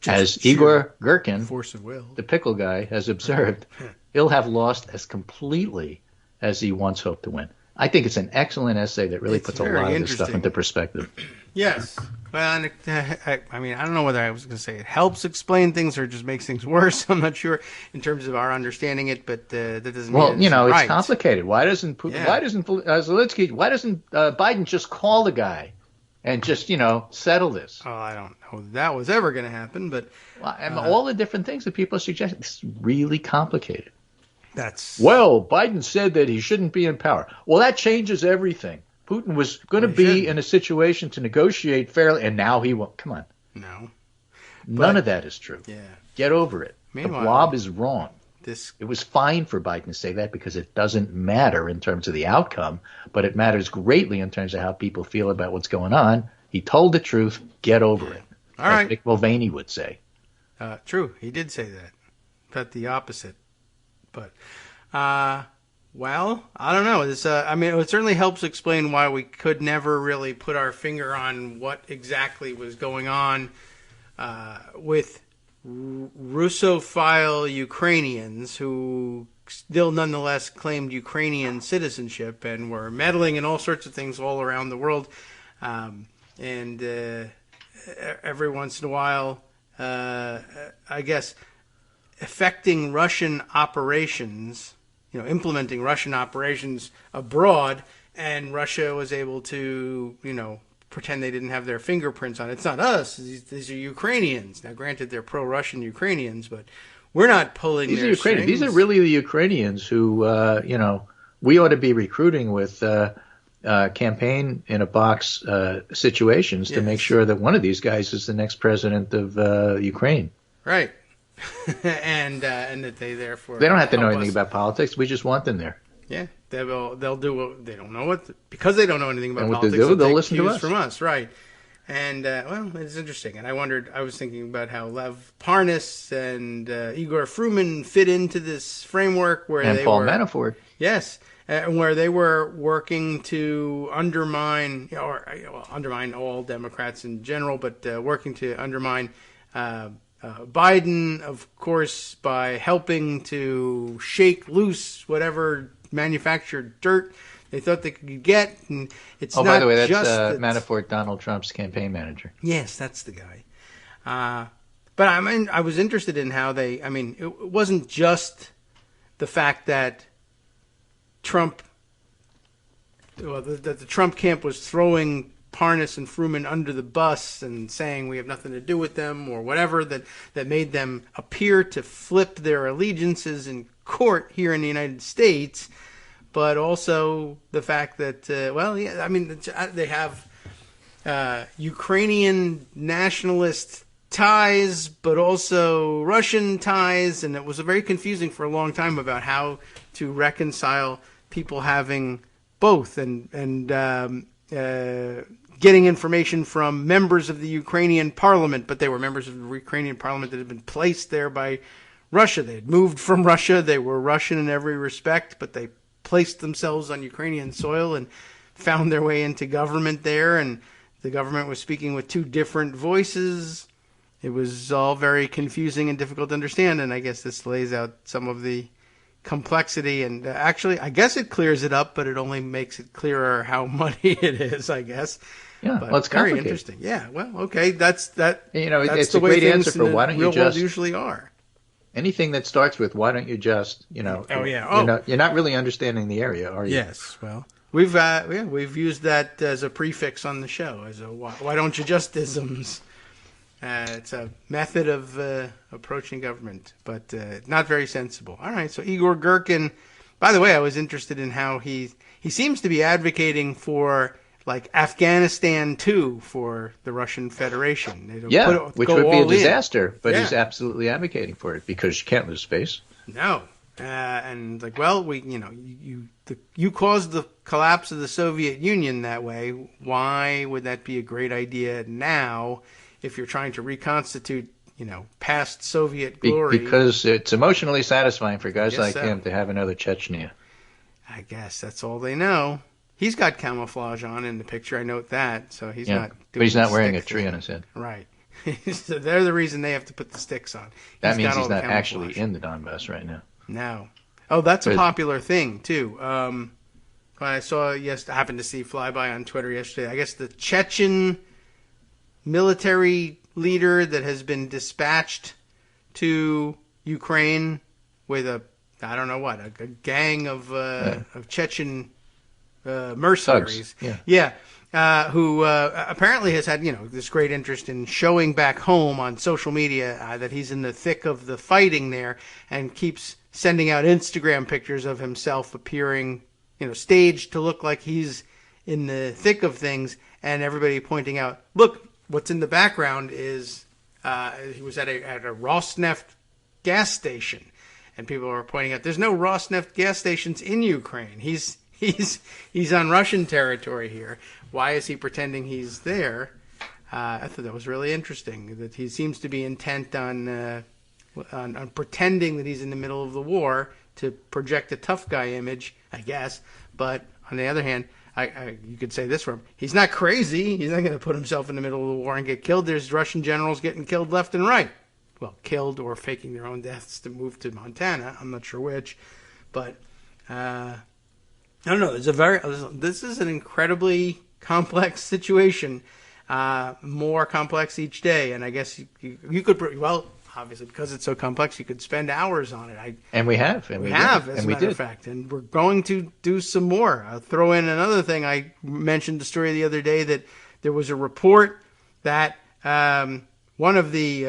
As Igor Girkin, force of will, the pickle guy, has observed, he'll have lost as completely as he once hoped to win. I think it's an excellent essay that really puts a lot of this stuff into perspective. Yes. Well, I mean, I don't know whether I was going to say it helps explain things or just makes things worse. I'm not sure in terms of our understanding it, but that doesn't mean it's right. It's complicated. Why doesn't Putin, why doesn't Biden just call the guy and just, settle this? Oh, I don't know that was ever going to happen, but all the different things that people are suggesting, it's really complicated. Well, Biden said that he shouldn't be in power. Well, that changes everything. Putin was going to be in a situation to negotiate fairly, and now he won't. Come on. No. None of that is true. Yeah. Get over it. Meanwhile, the blob is wrong. It was fine for Biden to say that because it doesn't matter in terms of the outcome, but it matters greatly in terms of how people feel about what's going on. He told the truth. Get over it. All right. Mick Mulvaney would say. True. He did say that. But the opposite. But, well, I don't know. This, it certainly helps explain why we could never really put our finger on what exactly was going on with Russophile Ukrainians who still nonetheless claimed Ukrainian citizenship and were meddling in all sorts of things all around the world. And every once in a while, I guess, affecting Russian operations, implementing Russian operations abroad, and Russia was able to, pretend they didn't have their fingerprints on it. It's not us. These are Ukrainians. Now, granted, they're pro-Russian Ukrainians, but we're not pulling their strings. These are really the Ukrainians who, we ought to be recruiting with campaign in a box situations to make sure that one of these guys is the next president of Ukraine. Right. and that they therefore they don't have to know anything about politics. We just want them there. Yeah, they'll do what they don't know because they don't know anything about politics. They'll listen to us from us, right? And it's interesting. And I was thinking about how Lev Parnas and Igor Fruman fit into this framework where and Paul Manafort. Yes, where they were working to undermine all Democrats in general, but working to undermine. Biden, of course, by helping to shake loose whatever manufactured dirt they thought they could get. And it's not by the way, that's just Manafort, Donald Trump's campaign manager. Yes, that's the guy. But I was interested in how it wasn't just the fact that the Trump camp was throwing Parnas and Fruman under the bus and saying we have nothing to do with them or whatever that made them appear to flip their allegiances in court here in the United States, but also the fact that they have Ukrainian nationalist ties, but also Russian ties, and it was very confusing for a long time about how to reconcile people having both and getting information from members of the Ukrainian parliament, but they were members of the Ukrainian parliament that had been placed there by Russia. They had moved from Russia. They were Russian in every respect, but they placed themselves on Ukrainian soil and found their way into government there, and the government was speaking with two different voices. It was all very confusing and difficult to understand, and I guess this lays out some of the complexity, and actually I guess it clears it up, but it only makes it clearer how muddy it is, I guess. Yeah, but it's very interesting. Yeah, well, okay, that's it's the a way great things answer for why don't you real just world usually are. Anything that starts with "Why don't you just," Oh yeah. you're not really understanding the area, are you? Yes. Well, we've used that as a prefix on the show as a why don't you just isms. It's a method of approaching government, but not very sensible. All right. So Igor Girkin. By the way, I was interested in how he seems to be advocating for like Afghanistan too for the Russian Federation. Which would be a disaster, but he's absolutely advocating for it because you can't lose space. No, and like, well, you caused the collapse of the Soviet Union that way. Why would that be a great idea now if you're trying to reconstitute, past Soviet glory? Because it's emotionally satisfying for guys like him to have another Chechnya. I guess that's all they know. He's got camouflage on in the picture. I note that. So he's not doing but he's not wearing a tree on his head. Right. So they're the reason they have to put the sticks on. That means he's not actually in the Donbass right now. No. Oh, that's a popular thing, too. I happened to see flyby on Twitter yesterday. I guess the Chechen military leader that has been dispatched to Ukraine with a gang of Chechen mercenaries. Thugs. Who apparently has had, this great interest in showing back home on social media that he's in the thick of the fighting there and keeps sending out Instagram pictures of himself appearing, staged to look like he's in the thick of things, and everybody pointing out, look, what's in the background is he was at a Rosneft gas station, and people are pointing out there's no Rosneft gas stations in Ukraine. He's on Russian territory here. Why is he pretending he's there? I thought that was really interesting. That he seems to be intent on pretending that he's in the middle of the war to project a tough guy image, I guess. But on the other hand, you could say this for him: he's not crazy. He's not going to put himself in the middle of the war and get killed. There's Russian generals getting killed left and right. Well, killed or faking their own deaths to move to Montana. I'm not sure which, but. I don't know. This is an incredibly complex situation, more complex each day. And I guess you could, obviously because it's so complex, you could spend hours on it. And we have, as a matter of fact, and we're going to do some more. I'll throw in another thing. I mentioned the story the other day that there was a report that one of the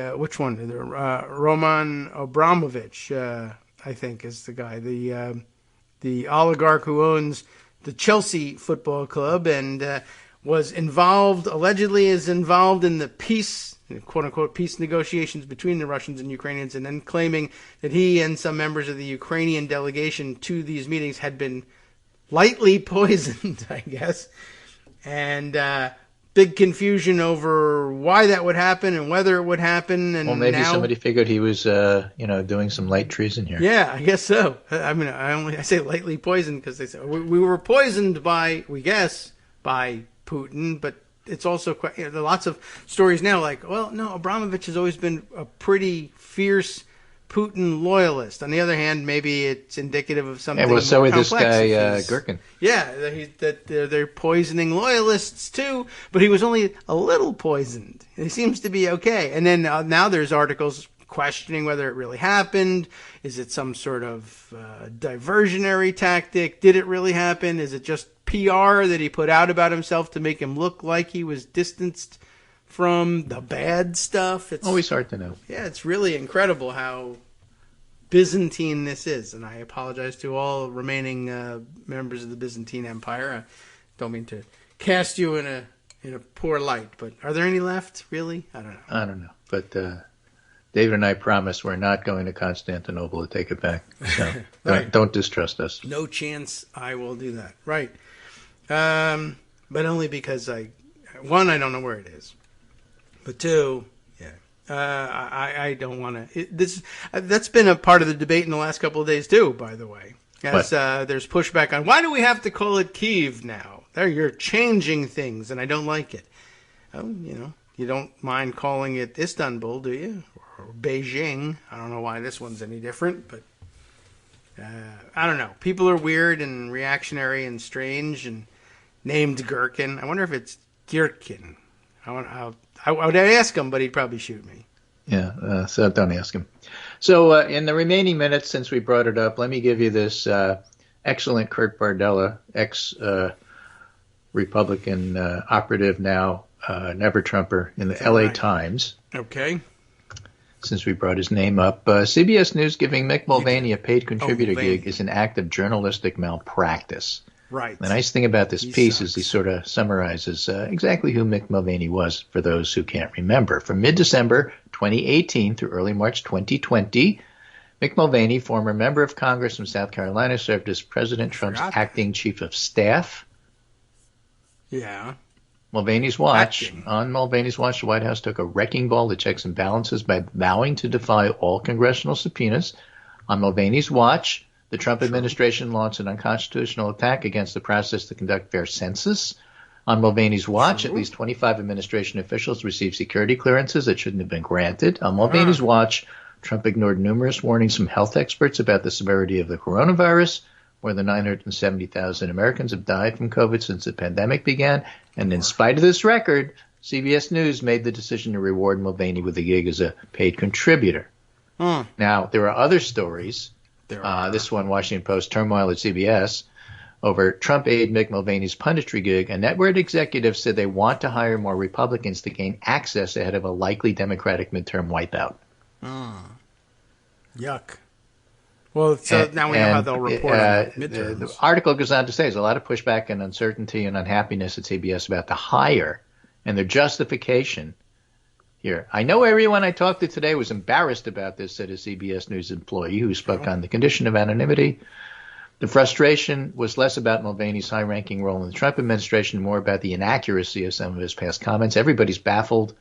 Roman Abramovich, I think is the guy, the oligarch who owns the Chelsea Football Club and allegedly is involved in the peace, quote-unquote, peace negotiations between the Russians and Ukrainians, and then claiming that he and some members of the Ukrainian delegation to these meetings had been lightly poisoned, I guess. And big confusion over why that would happen and whether it would happen. And maybe somebody figured he was, doing some light treason here. Yeah, I guess so. I mean, I say lightly poisoned because they say we were poisoned by Putin, but it's also there are lots of stories now like, well, no, Abramovich has always been a pretty fierce Putin loyalist. On the other hand, maybe it's indicative of something more so complex. This guy, Girkin. Yeah, that they're poisoning loyalists too, but he was only a little poisoned. He seems to be okay. And then now there's articles questioning whether it really happened. Is it some sort of diversionary tactic? Did it really happen? Is it just PR that he put out about himself to make him look like he was distanced from the bad stuff? It's always hard to know. Yeah, it's really incredible how Byzantine this is, and I apologize to all remaining members of the Byzantine Empire. I don't mean to cast you in a poor light, but are there any left? Really? I don't know. But David and I promise we're not going to Constantinople to take it back. So right. Don't distrust us. No chance I will do that. Right. But only because I don't know where it is. But two, I don't want to. That's been a part of the debate in the last couple of days too. By the way, as there's pushback on why do we have to call it Kyiv now? You're changing things, and I don't like it. You don't mind calling it Istanbul, do you? Or Beijing? I don't know why this one's any different, but I don't know. People are weird and reactionary and strange, and named Gherkin. I wonder if it's Gherkin. I would ask him, but he'd probably shoot me. Yeah, so don't ask him. So in the remaining minutes, since we brought it up, let me give you this excellent Kurt Bardella, ex-Republican operative now, never-Trumper in the LA Times. Okay. Since we brought his name up, CBS News giving Mick Mulvaney a paid contributor gig is an act of journalistic malpractice. Right. The nice thing about this piece is he sort of summarizes exactly who Mick Mulvaney was for those who can't remember. From mid-December 2018 through early March 2020, Mick Mulvaney, former member of Congress from South Carolina, served as President Trump's acting chief of staff. Yeah. Mulvaney's watch. On Mulvaney's watch, the White House took a wrecking ball to checks and balances by vowing to defy all congressional subpoenas. On Mulvaney's watch, the Trump administration launched an unconstitutional attack against the process to conduct fair census. On Mulvaney's watch, at least 25 administration officials received security clearances that shouldn't have been granted. On Mulvaney's watch, Trump ignored numerous warnings from health experts about the severity of the coronavirus. More than 970,000 Americans have died from COVID since the pandemic began. And in spite of this record, CBS News made the decision to reward Mulvaney with a gig as a paid contributor. Now, there are other stories. This one, Washington Post, turmoil at CBS over Trump aide Mick Mulvaney's punditry gig. A network executive said they want to hire more Republicans to gain access ahead of a likely Democratic midterm wipeout. Yuck. Well, so now we know how they'll report on midterms. The article goes on to say there's a lot of pushback and uncertainty and unhappiness at CBS about the hire and their justification here. I know everyone I talked to today was embarrassed about this, said a CBS News employee who spoke on the condition of anonymity. The frustration was less about Mulvaney's high-ranking role in the Trump administration, more about the inaccuracy of some of his past comments. Everybody's baffled.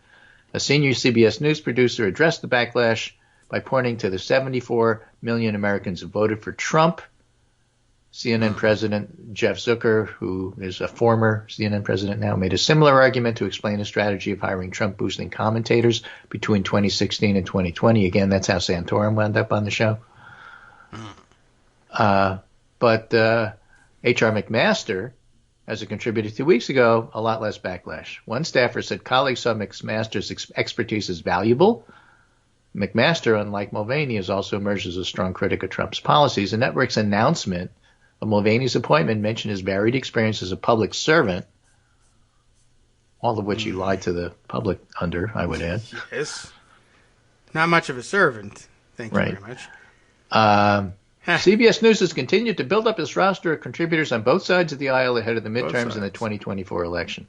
A senior CBS News producer addressed the backlash by pointing to the 74 million Americans who voted for Trump. CNN President Jeff Zucker, who is a former CNN president now, made a similar argument to explain the strategy of hiring Trump-boosting commentators between 2016 and 2020. Again, that's how Santorum wound up on the show. But H.R. McMaster, as a contributor 2 weeks ago, a lot less backlash. One staffer said colleagues saw McMaster's expertise as valuable. McMaster, unlike Mulvaney, has also emerged as a strong critic of Trump's policies. The network's announcement of Mulvaney's appointment mentioned his varied experience as a public servant, all of which he lied to the public under, I would add. Yes. Not much of a servant. Thank you very much. CBS News has continued to build up its roster of contributors on both sides of the aisle ahead of the midterms and the 2024 election.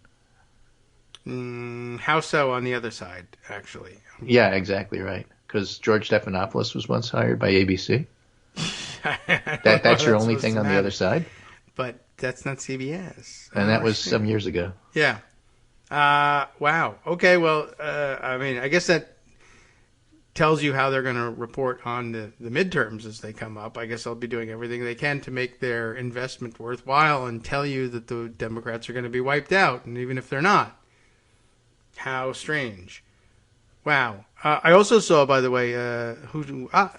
How so on the other side, actually? Yeah, exactly right. Because George Stephanopoulos was once hired by ABC. That's your only thing on the other side? But that's not CBS. And that was some years ago. Yeah. Wow. Okay, well, I mean, I guess that tells you how they're going to report on the midterms as they come up. I guess they'll be doing everything they can to make their investment worthwhile and tell you that the Democrats are going to be wiped out, and even if they're not. How strange. Wow. I also saw, by the way,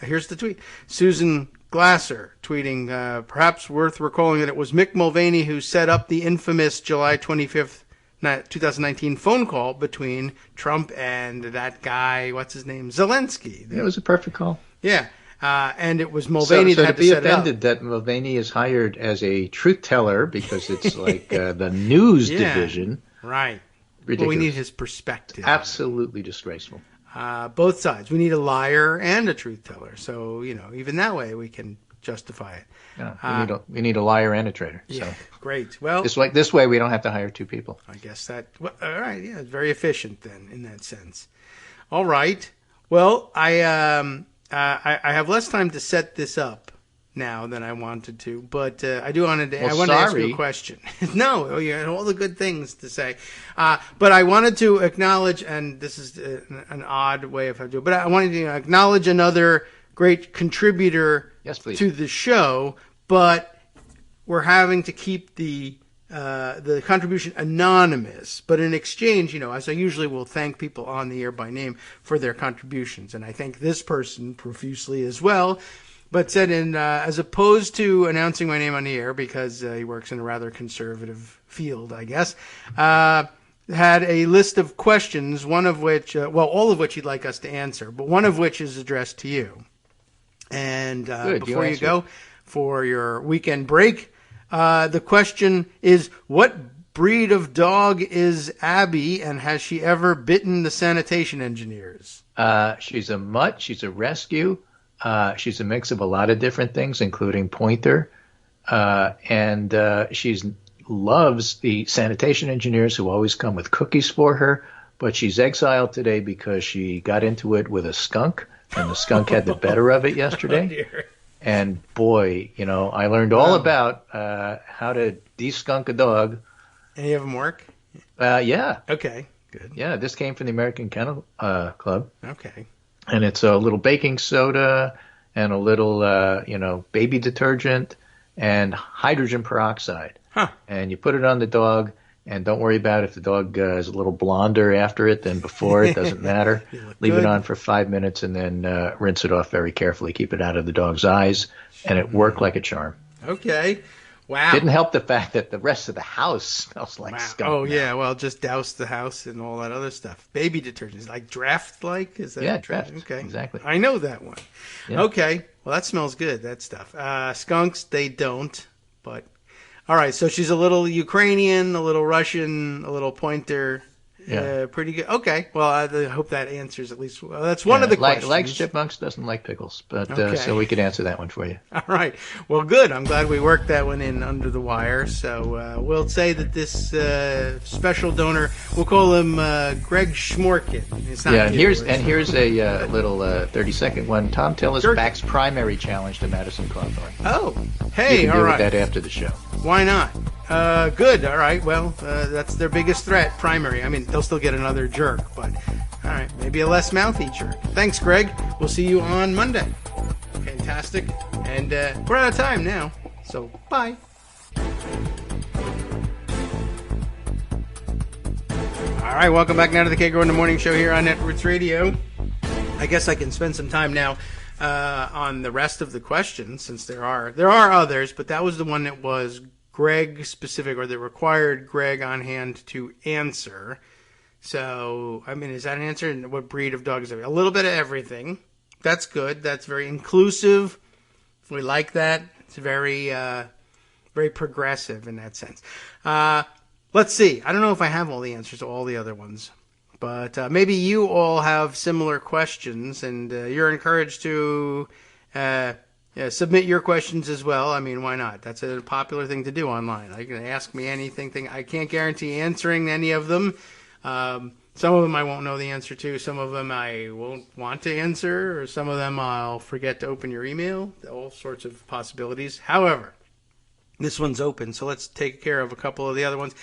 here's the tweet. Susan Glasser tweeting, perhaps worth recalling that it was Mick Mulvaney who set up the infamous July 25th, 2019 phone call between Trump and that guy, what's his name, Zelensky. It was a perfect call. Yeah. And it was Mulvaney that had to set it up. So to be offended that Mulvaney is hired as a truth teller because it's like the news division. Right. Ridiculous. Well, we need his perspective. Absolutely disgraceful. Both sides. We need a liar and a truth teller. So, even that way we can justify it. Yeah, we need a liar and a traitor. Yeah, so. Great. Well, this way we don't have to hire two people. I guess that. Well, all right. Yeah, it's very efficient then in that sense. All right. Well, I have less time to set this up now than I wanted to, but I wanted to ask you a question. No, you had all the good things to say, but I wanted to acknowledge, and this is an odd way of how to do it, but I wanted to acknowledge another great contributor to the show, but we're having to keep the contribution anonymous, but in exchange, as I usually will thank people on the air by name for their contributions, and I thank this person profusely as well. But said as opposed to announcing my name on the air, because he works in a rather conservative field, I guess, had a list of questions, one of which, all of which he'd like us to answer, but one of which is addressed to you. And before you go for your weekend break, the question is, what breed of dog is Abby, and has she ever bitten the sanitation engineers? She's a mutt. She's a rescue. She's a mix of a lot of different things, including pointer. And she loves the sanitation engineers who always come with cookies for her. But she's exiled today because she got into it with a skunk, and the skunk had the better of it yesterday. Oh, dear. And boy, I learned all about how to de-skunk a dog. Any of them work? Yeah. Okay, good. Yeah, this came from the American Kennel Club. Okay. And it's a little baking soda and a little, baby detergent and hydrogen peroxide. Huh. And you put it on the dog, and don't worry about if the dog is a little blonder after it than before. It doesn't matter. Leave it on for 5 minutes and then rinse it off very carefully. Keep it out of the dog's eyes. And it worked like a charm. Okay. Wow. Didn't help the fact that the rest of the house smells like skunk. Oh, now. yeah. Well, just douse the house and all that other stuff. Baby detergent. Like draft-like? Is that draft. Okay. Exactly. I know that one. Yeah. Okay. Well, that smells good, that stuff. Skunks, they don't. But, all right. So she's a little Ukrainian, a little Russian, a little pointer. Yeah. Pretty good. Okay. Well, I hope that answers at least. Well, that's one of the questions. Likes chipmunks, doesn't like pickles. But Okay. so we could answer that one for you. All right. Well, good. I'm glad we worked that one in under the wire. So we'll say that this special donor, we'll call him Greg Schmorkin. It's not And you, here's a little 30-second one. Tom Tillis Sure. backs primary challenge to Madison Cawthorn. Oh, hey, You can all deal right. with that after the show. Why not? Good. All right. Well, that's their biggest threat, primary. I mean, they'll still get another jerk, but all right, maybe a less mouthy jerk. Thanks, Greg. We'll see you on Monday. Fantastic. And we're out of time now, so bye. All right, welcome back now to the Kagro in the Morning Show here on Netroots Radio. I guess I can spend some time now on the rest of the questions, since there are others, but that was the one that was Greg specific, or that required Greg on hand to answer. So, I mean, is that an answer? And what breed of dog is it? A little bit of everything. That's good. That's very inclusive. We like that. It's very, very progressive in that sense. Let's see. I don't know if I have all the answers to all the other ones, but maybe you all have similar questions, and you're encouraged to submit your questions as well. I mean, why not? That's a popular thing to do online. You can ask me anything. I can't guarantee answering any of them. Some of them I won't know the answer to. Some of them I won't want to answer, or some of them I'll forget to open your email. All sorts of possibilities. However, this one's open, so let's take care of a couple of the other ones.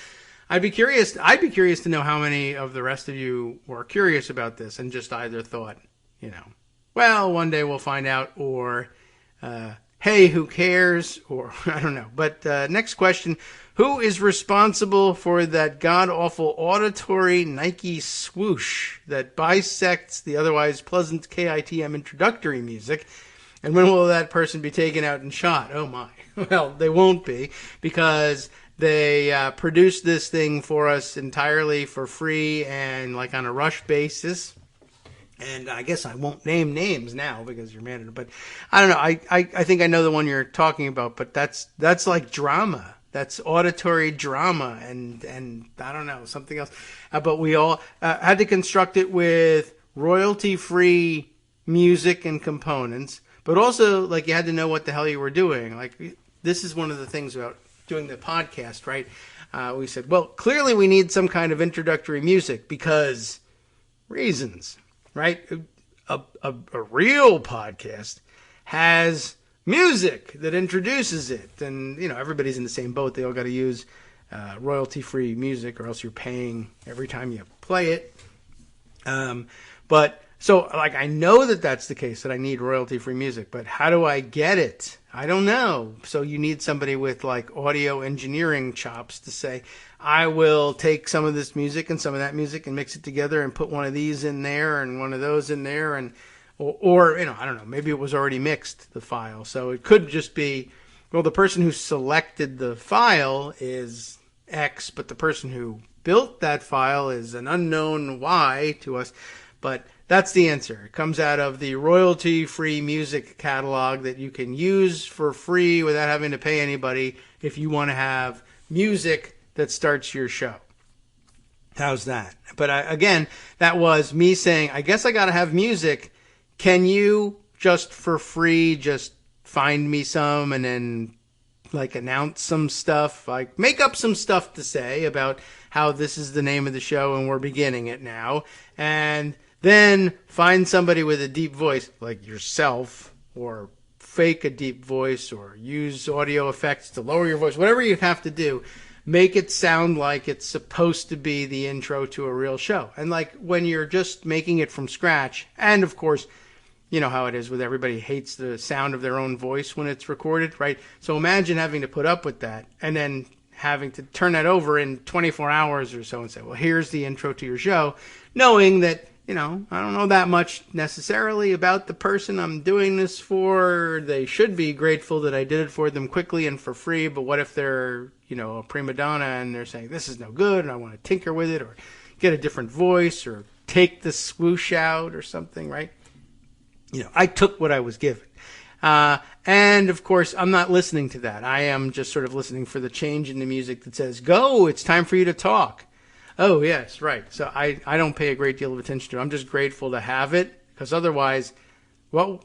I'd be curious to know how many of the rest of you were curious about this and just either thought, well, one day we'll find out, or hey, who cares? Or I don't know. But next question, who is responsible for that god-awful auditory Nike swoosh that bisects the otherwise pleasant KITM introductory music? And when will that person be taken out and shot? Oh, my. Well, they won't be, because they produced this thing for us entirely for free and like on a rush basis. And I guess I won't name names now because you're mad at it. But I don't know. I think I know the one you're talking about. But that's like drama. That's auditory drama. And I don't know, something else. But we all had to construct it with royalty-free music and components. But also, like, you had to know what the hell you were doing. Like, this is one of the things about doing the podcast, right? We said, well, clearly we need some kind of introductory music because reasons. Right? A real podcast has music that introduces it. And, everybody's in the same boat. They all got to use royalty-free music, or else you're paying every time you play it. So, I know that that's the case, that I need royalty-free music. But how do I get it? I don't know. So you need somebody with, audio engineering chops to say, I will take some of this music and some of that music and mix it together and put one of these in there and one of those in there. Or I don't know, maybe it was already mixed, the file. So it could just be, well, the person who selected the file is X, but the person who built that file is an unknown why to us, but that's the answer. It comes out of the royalty-free music catalog that you can use for free without having to pay anybody if you want to have music that starts your show. How's that? But again, that was me saying, I guess I got to have music. Can you just for free just find me some and then like announce some stuff, like make up some stuff to say about how this is the name of the show and we're beginning it now, and then find somebody with a deep voice like yourself, or fake a deep voice, or use audio effects to lower your voice, whatever you have to do, make it sound like it's supposed to be the intro to a real show. And like when you're just making it from scratch, and of course, you know how it is with everybody hates the sound of their own voice when it's recorded, right? So imagine having to put up with that and then having to turn that over in 24 hours or so and say, well, here's the intro to your show, knowing that, you know, I don't know that much necessarily about the person I'm doing this for. They should be grateful that I did it for them quickly and for free, but what if they're, you know, a prima donna and they're saying, this is no good and I want to tinker with it or get a different voice or take the swoosh out or something, right? You know, I took what I was given. And, of course, I'm not listening to that. I am just sort of listening for the change in the music that says, go, it's time for you to talk. Oh, yes, right. So I don't pay a great deal of attention to it. I'm just grateful to have it, because otherwise, well,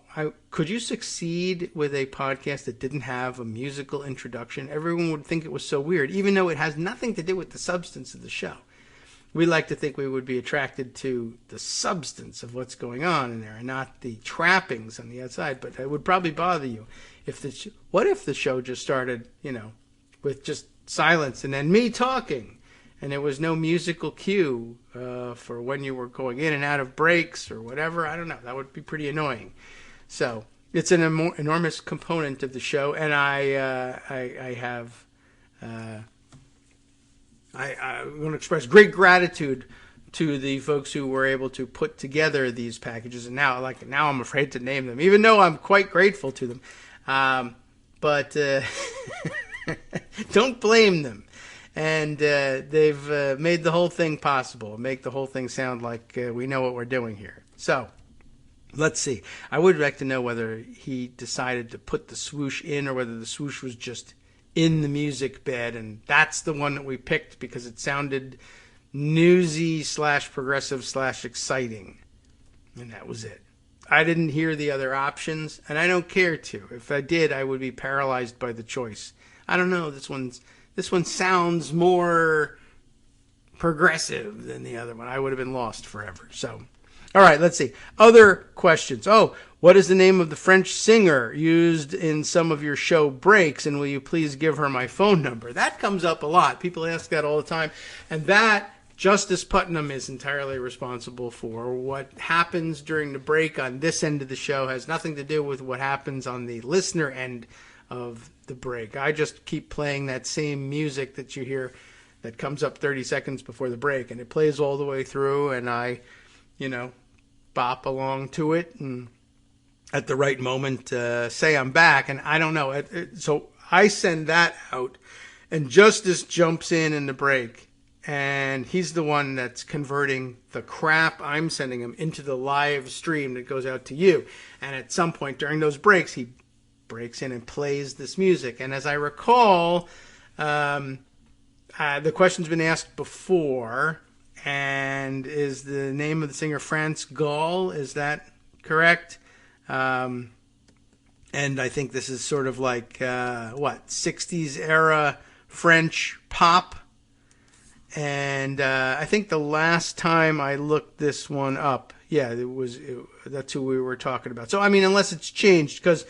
could you succeed with a podcast that didn't have a musical introduction? Everyone would think it was so weird, even though it has nothing to do with the substance of the show. We like to think we would be attracted to the substance of what's going on in there and not the trappings on the outside. But it would probably bother you if what if the show just started, you know, with just silence and then me talking, and there was no musical cue for when you were going in and out of breaks or whatever. I don't know. That would be pretty annoying. So it's an enormous component of the show, and I'm going to express great gratitude to the folks who were able to put together these packages. And now I'm afraid to name them, even though I'm quite grateful to them. But don't blame them. And they've made the whole thing possible, make the whole thing sound like we know what we're doing here. So let's see. I would like to know whether he decided to put the swoosh in or whether the swoosh was just in the music bed, and that's the one that we picked because it sounded newsy / progressive / exciting, and that was it. I didn't hear the other options, and I don't care to. If I did, I would be paralyzed by the choice. I don't know. This one sounds more progressive than the other one. I would have been lost forever. So, all right, let's see. Other questions. Oh, what is the name of the French singer used in some of your show breaks? And will you please give her my phone number? That comes up a lot. People ask that all the time. And that, Justice Putnam is entirely responsible for. What happens during the break on this end of the show has nothing to do with what happens on the listener end of the break. I just keep playing that same music that you hear that comes up 30 seconds before the break. And it plays all the way through. And I, you know, bop along to it and at the right moment say I'm back, and I don't know. So I send that out, and Justice jumps in the break, and he's the one that's converting the crap I'm sending him into the live stream that goes out to you. And at some point during those breaks, he breaks in and plays this music. And as I recall, the question's been asked before, and is the name of the singer France Gall? Is that correct? And I think this is sort of like, 60s era French pop. And I think the last time I looked this one up, that's who we were talking about. So, I mean, unless it's changed, because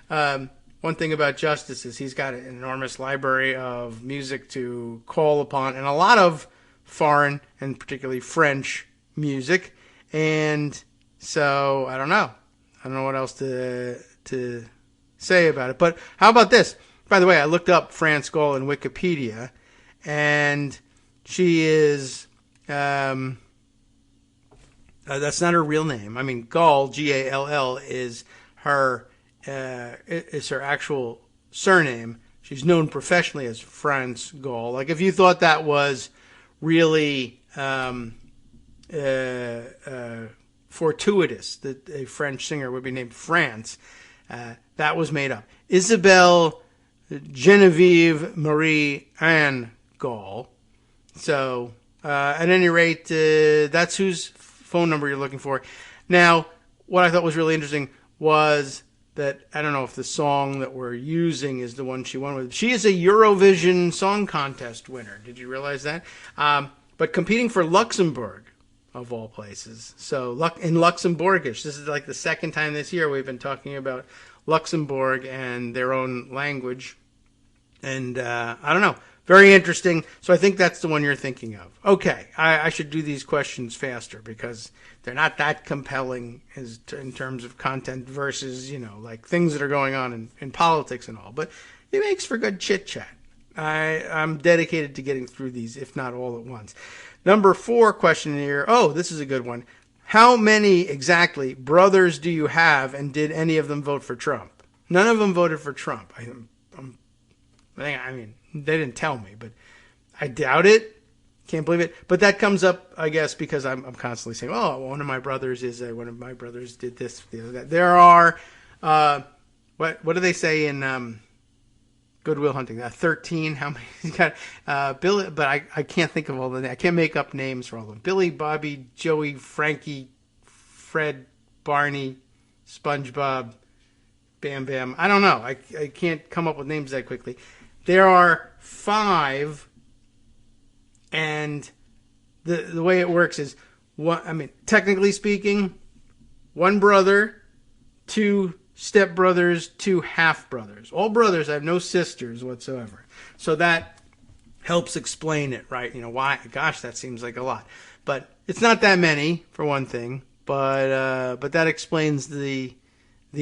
one thing about Justice is he's got an enormous library of music to call upon, and a lot of foreign and particularly French music. And so, I don't know what else to say about it. But how about this? By the way, I looked up France Gall in Wikipedia, and she is, that's not her real name. I mean, Gall, Gall, is her actual surname. She's known professionally as France Gall. Like, if you thought that was really fortuitous that a French singer would be named France. That was made up. Isabelle Genevieve Marie Anne Gall. So, at any rate, that's whose phone number you're looking for. Now, what I thought was really interesting was that, I don't know if the song that we're using is the one she won with. She is a Eurovision Song Contest winner. Did you realize that? But competing for Luxembourg, of all places. So, in Luxembourgish. This is like the second time this year we've been talking about Luxembourg and their own language. And, I don't know. Very interesting. So I think that's the one you're thinking of. Okay, I should do these questions faster because they're not that compelling in terms of content versus, like things that are going on in politics and all. But it makes for good chit-chat. I'm dedicated to getting through these, if not all at once. Number 4 question here. Oh, this is a good one. How many exactly brothers do you have, and did any of them vote for Trump? None of them voted for Trump. I mean, they didn't tell me, but I doubt it. Can't believe it. But that comes up, I guess, because I'm constantly saying, oh, one of my brothers did this, the other that. There are, what do they say in Good Will Hunting? 13. How many? He's got Billy, but I can't think of all the names. I can't make up names for all of them. Billy, Bobby, Joey, Frankie, Fred, Barney, SpongeBob, Bam Bam. I don't know. I can't come up with names that quickly. There are 5, and the way it works is, technically speaking, 1 brother, 2 stepbrothers, 2 half-brothers. All brothers. I have no sisters whatsoever. So that helps explain it, right? Why? Gosh, that seems like a lot. But it's not that many, for one thing. But that explains the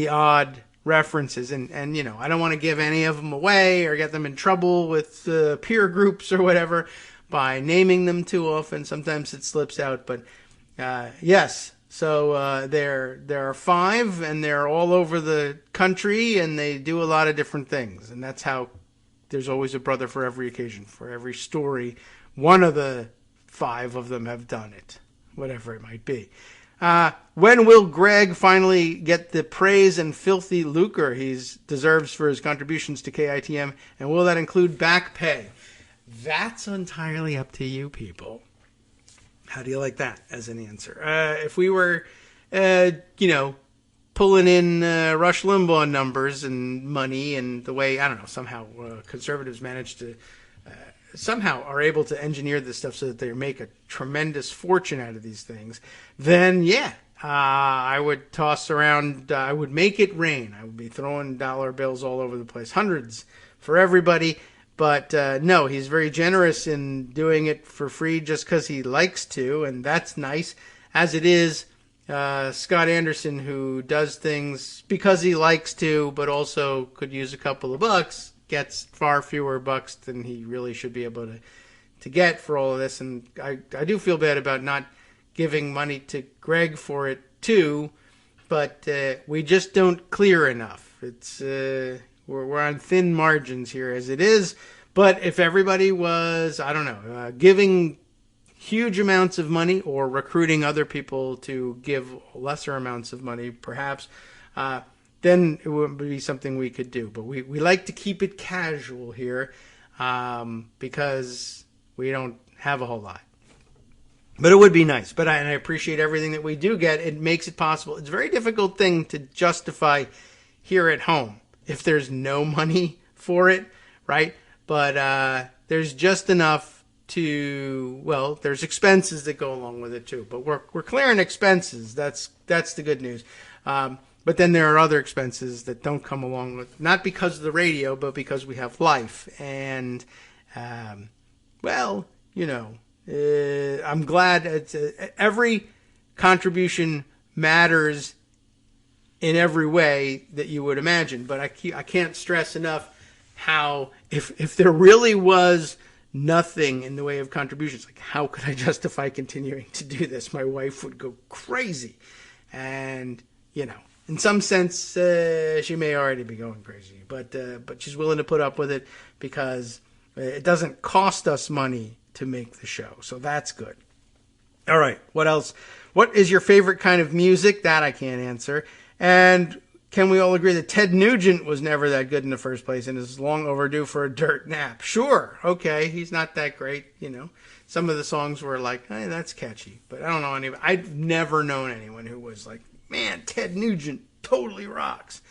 odd references, and I don't want to give any of them away or get them in trouble with peer groups or whatever by naming them too often. Sometimes it slips out, but yes. So there are 5, and they're all over the country, and they do a lot of different things, and that's how there's always a brother for every occasion, for every story. One of the 5 of them have done it, whatever it might be. When will Greg finally get the praise and filthy lucre he deserves for his contributions to KITM, and will that include back pay? That's entirely up to you people. How do you like that as an answer? If we were, pulling in Rush Limbaugh numbers and money and the way, I don't know, somehow conservatives manage to somehow are able to engineer this stuff so that they make a tremendous fortune out of these things, then yeah, I would toss around, I would make it rain. I would be throwing dollar bills all over the place, hundreds for everybody. But no, he's very generous in doing it for free just because he likes to, and that's nice. As it is, Scott Anderson, who does things because he likes to, but also could use a couple of bucks, gets far fewer bucks than he really should be able to get for all of this. And I do feel bad about not giving money to Greg for it too, but we just don't clear enough. It's we're on thin margins here as it is. But if everybody was, I don't know, giving huge amounts of money or recruiting other people to give lesser amounts of money, perhaps, then it would be something we could do. But we like to keep it casual here because we don't have a whole lot. But it would be nice. But I appreciate everything that we do get. It makes it possible. It's a very difficult thing to justify here at home if there's no money for it, right? But there's just enough to, well, there's expenses that go along with it too. But we're clearing expenses. That's the good news. But then there are other expenses that don't come along with, not because of the radio, but because we have life. And, well, you know, I'm glad every contribution matters in every way that you would imagine. But I can't stress enough how, if there really was nothing in the way of contributions, like how could I justify continuing to do this? My wife would go crazy. And, you know, in some sense, she may already be going crazy, but she's willing to put up with it because it doesn't cost us money to make the show. So that's good. All right, what else? What is your favorite kind of music? That I can't answer. And can we all agree that Ted Nugent was never that good in the first place and is long overdue for a dirt nap? Sure, okay, he's not that great, Some of the songs were like, hey, that's catchy. But I don't know anybody. I've never known anyone who was like, man, Ted Nugent totally rocks.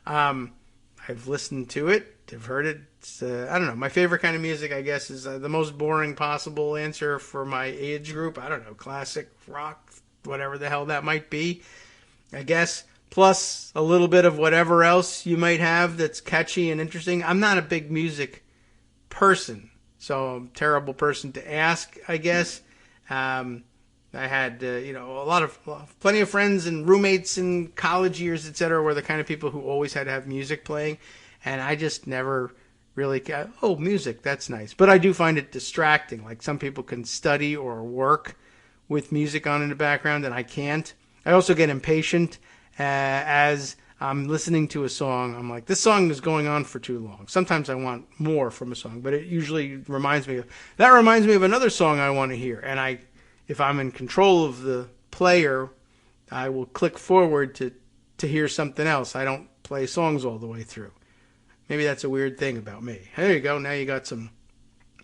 I've listened to it. I've heard it. I don't know. My favorite kind of music, I guess, is the most boring possible answer for my age group. I don't know. Classic rock, whatever the hell that might be, I guess. Plus a little bit of whatever else you might have that's catchy and interesting. I'm not a big music person, so I'm a terrible person to ask, I guess. I had, plenty of friends and roommates in college years, etc., were the kind of people who always had to have music playing, and I just never really, music, that's nice. But I do find it distracting. Like some people can study or work with music on in the background, and I can't. I also get impatient as I'm listening to a song. I'm like, this song is going on for too long. Sometimes I want more from a song, but it usually reminds me of another song I want to hear. And if I'm in control of the player, I will click forward to hear something else. I don't play songs all the way through. Maybe that's a weird thing about me. There you go. Now you got some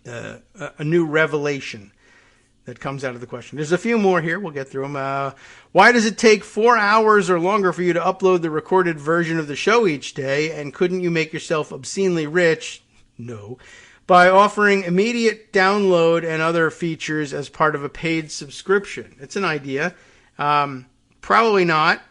a new revelation that comes out of the question. There's a few more here. We'll get through them. Why does it take 4 hours or longer for you to upload the recorded version of the show each day? And couldn't you make yourself obscenely rich? No. By offering immediate download and other features as part of a paid subscription. It's an idea. Probably not.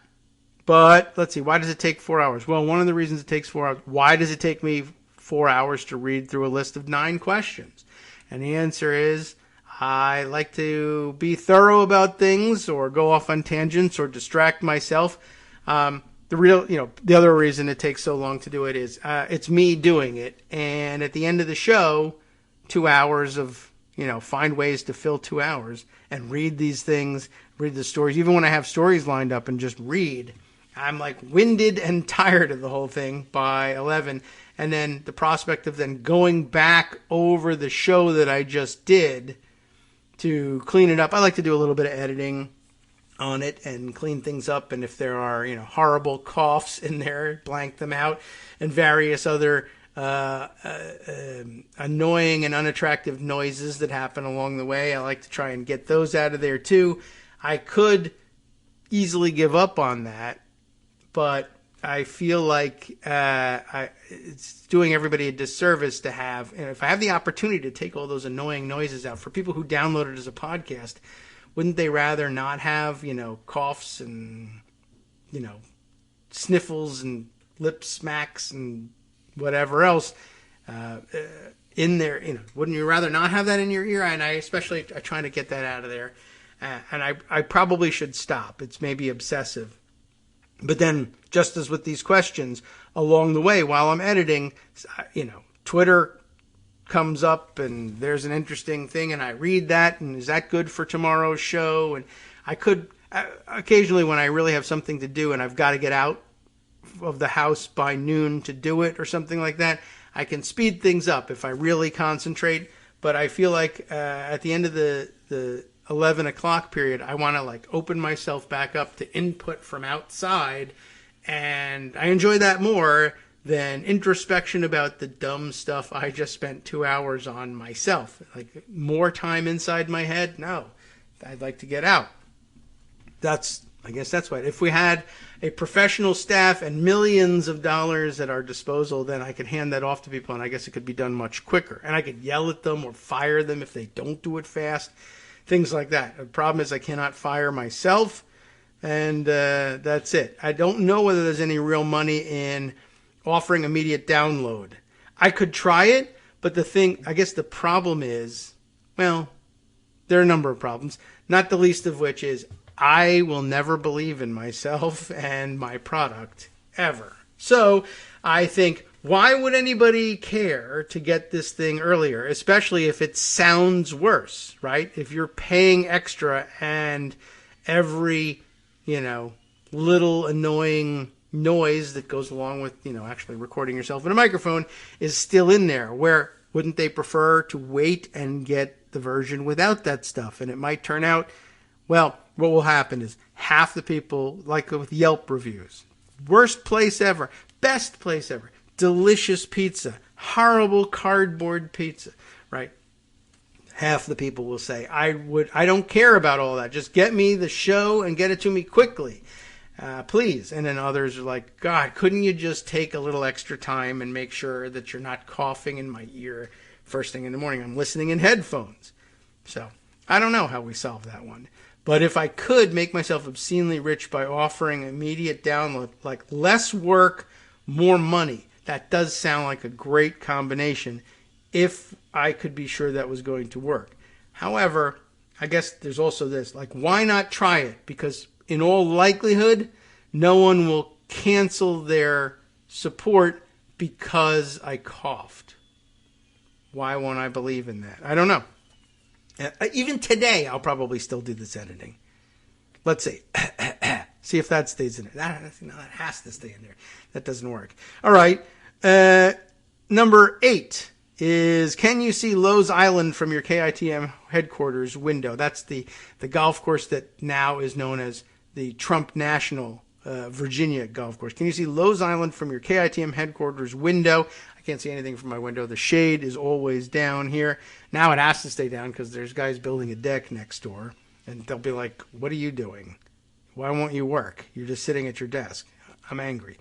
But let's see. Why does it take 4 hours? Well, one of the reasons it takes 4 hours. Why does it take me 4 hours to read through a list of 9 questions? And the answer is, I like to be thorough about things or go off on tangents or distract myself. The other reason it takes so long to do it is it's me doing it. And at the end of the show, 2 hours of, find ways to fill 2 hours and read these things, read the stories. Even when I have stories lined up and just read, I'm like winded and tired of the whole thing by 11. And then the prospect of then going back over the show that I just did to clean it up. I like to do a little bit of editing on it and clean things up. And if there are, horrible coughs in there, blank them out, and various other annoying and unattractive noises that happen along the way. I like to try and get those out of there too. I could easily give up on that, but I feel like it's doing everybody a disservice to have, and if I have the opportunity to take all those annoying noises out for people who download it as a podcast, wouldn't they rather not have, coughs and, sniffles and lip smacks and whatever else in there? Wouldn't you rather not have that in your ear? And I try to get that out of there. And I probably should stop. It's maybe obsessive. But then, just as with these questions, along the way, while I'm editing, Twitter comes up and there's an interesting thing and I read that, and is that good for tomorrow's show? And I could, occasionally when I really have something to do and I've got to get out of the house by noon to do it or something like that, I can speed things up if I really concentrate. But I feel like at the end of the 11 o'clock period, I want to open myself back up to input from outside, and I enjoy that more than introspection about the dumb stuff I just spent 2 hours on myself. More time inside my head? No. I'd like to get out. I guess that's why. If we had a professional staff and millions of dollars at our disposal, then I could hand that off to people, and I guess it could be done much quicker. And I could yell at them or fire them if they don't do it fast. Things like that. The problem is I cannot fire myself, and that's it. I don't know whether there's any real money in offering immediate download. I could try it, but the problem is, well, there are a number of problems, not the least of which is I will never believe in myself and my product, ever. So I think, why would anybody care to get this thing earlier, especially if it sounds worse, right? If you're paying extra and every, little annoying noise that goes along with, actually recording yourself in a microphone is still in there, where Wouldn't they prefer to wait and get the version without that stuff? And it might turn out, well, what will happen is half the people, like with Yelp reviews, worst place ever, best place ever, delicious pizza, horrible cardboard pizza, right? Half the people will say, I don't care about all that. Just get me the show and get it to me quickly. Please. And then others are like, God, couldn't you just take a little extra time and make sure that you're not coughing in my ear first thing in the morning? I'm listening in headphones. So I don't know how we solve that one. But if I could make myself obscenely rich by offering immediate download, like less work, more money, that does sound like a great combination if I could be sure that was going to work. However, I guess there's also this, like, why not try it? Because in all likelihood, no one will cancel their support because I coughed. Why won't I believe in that? I don't know. Even today, I'll probably still do this editing. Let's see. See if that stays in there. That has to stay in there. That doesn't work. All right. Number 8 is, can you see Lowe's Island from your KITM headquarters window? That's the golf course that now is known as the Trump National Virginia golf course. Can you see Lowe's Island from your KITM headquarters window? I can't see anything from my window. The shade is always down here. Now it has to stay down because there's guys building a deck next door. And they'll be like, what are you doing? Why won't you work? You're just sitting at your desk. I'm angry.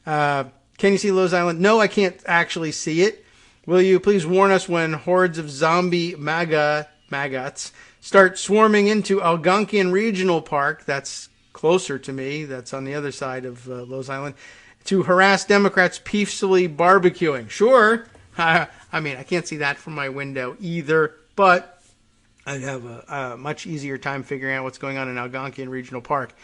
Can you see Lowe's Island? No, I can't actually see it. Will you please warn us when hordes of zombie maggots start swarming into Algonquian Regional Park? That's closer to me. That's on the other side of Lowe's Island. To harass Democrats peacefully barbecuing. Sure. I mean, I can't see that from my window either, but I'd have a much easier time figuring out what's going on in Algonquian Regional Park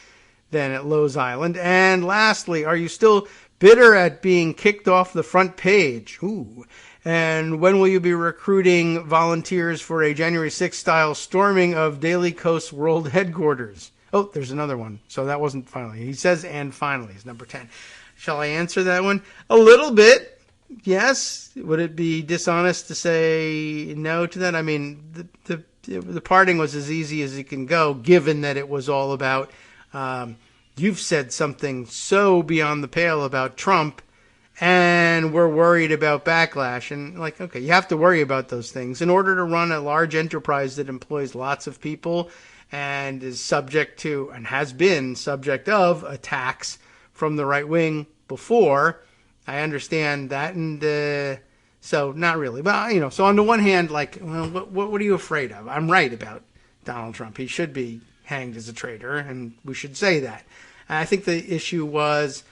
than at Lowe's Island. And lastly, are you still bitter at being kicked off the front page? Ooh. And when will you be recruiting volunteers for a January 6th style storming of Daily Coast World Headquarters? Oh, there's another one. So that wasn't finally. He says, and finally is number 10. Shall I answer that one? A little bit. Yes. Would it be dishonest to say no to that? I mean, the parting was as easy as it can go, given that it was all about, you've said something so beyond the pale about Trump, and we're worried about backlash. And like, okay, you have to worry about those things in order to run a large enterprise that employs lots of people and is subject to, and has been subject of, attacks from the right wing before. I understand that, and so not really. But, so on the one hand, like, well, what are you afraid of? I'm right about Donald Trump. He should be hanged as a traitor, and we should say that. And I think the issue was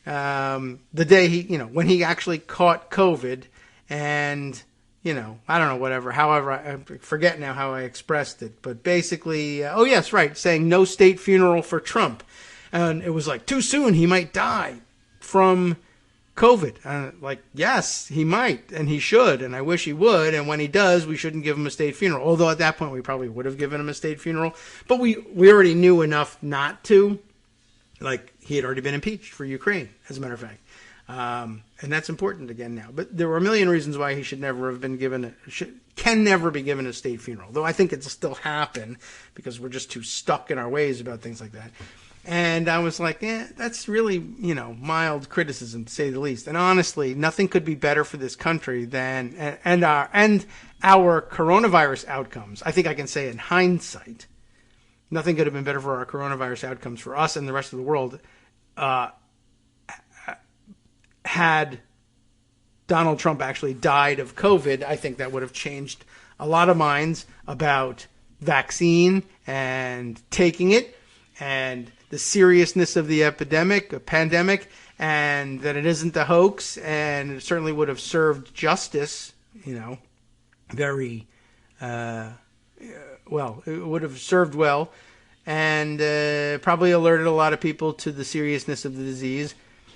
the day when he actually caught COVID, and, I don't know, whatever. However, I forget now how I expressed it. But basically, oh, yes, right, saying no state funeral for Trump. And it was like, too soon, he might die from COVID. Like, yes, he might, and he should, and I wish he would. And when he does, we shouldn't give him a state funeral. Although at that point, we probably would have given him a state funeral. But we already knew enough not to. Like, he had already been impeached for Ukraine, as a matter of fact. And that's important again now. But there were a million reasons why he should never have been given can never be given a state funeral. Though I think it'll still happen because we're just too stuck in our ways about things like that. And I was like, that's really, mild criticism to say the least. And honestly, nothing could be better for this country than, and our coronavirus outcomes. I think I can say in hindsight, nothing could have been better for our coronavirus outcomes for us and the rest of the world, had Donald Trump actually died of COVID. I think that would have changed a lot of minds about vaccine and taking it, and the seriousness of the pandemic, and that it isn't a hoax, and it certainly would have served justice, very well. It would have served well, and probably alerted a lot of people to the seriousness of the disease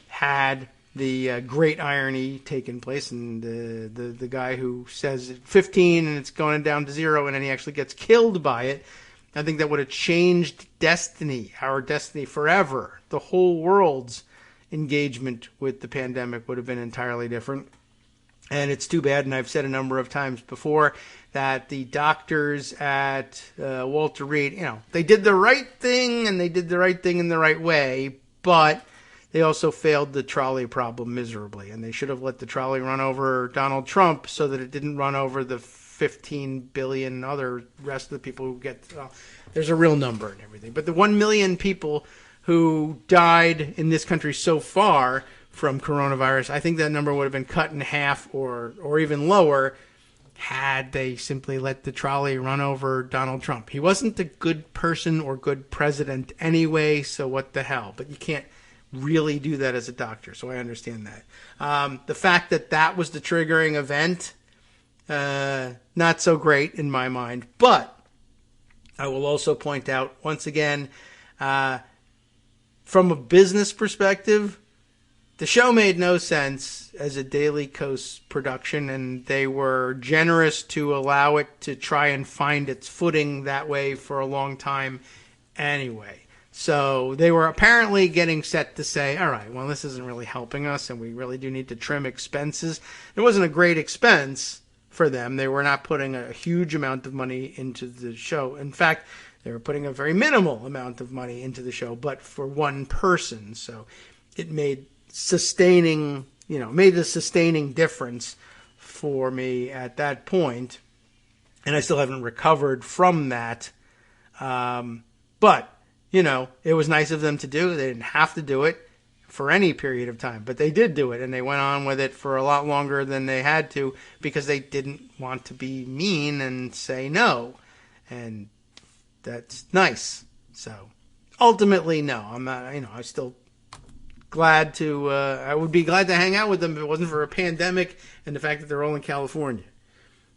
had the great irony taken place, and the guy who says 15 and it's going down to 0, and then he actually gets killed by it. I think that would have changed our destiny forever. The whole world's engagement with the pandemic would have been entirely different. And it's too bad, and I've said a number of times before, that the doctors at Walter Reed, they did the right thing, and they did the right thing in the right way, but they also failed the trolley problem miserably, and they should have let the trolley run over Donald Trump so that it didn't run over the 15 billion other rest of the people who get, there's a real number and everything. But the 1 million people who died in this country so far from coronavirus, I think that number would have been cut in half or even lower had they simply let the trolley run over Donald Trump. He wasn't a good person or good president anyway, so what the hell? But you can't really do that as a doctor, so I understand that. The fact that was the triggering event, not so great in my mind. But I will also point out, once again, from a business perspective, the show made no sense as a Daily Kos production, and they were generous to allow it to try and find its footing that way for a long time anyway. So they were apparently getting set to say, all right, well, this isn't really helping us, and we really do need to trim expenses. It wasn't a great expense for them. They were not putting a huge amount of money into the show. In fact, they were putting a very minimal amount of money into the show, but for one person. So it made made a sustaining difference for me at that point. And I still haven't recovered from that. But, it was nice of them to do. They didn't have to do it for any period of time, but they did do it, and they went on with it for a lot longer than they had to because they didn't want to be mean and say no. And that's nice. So ultimately, no, I'm not, I still glad to, I would be glad to hang out with them if it wasn't for a pandemic and the fact that they're all in California.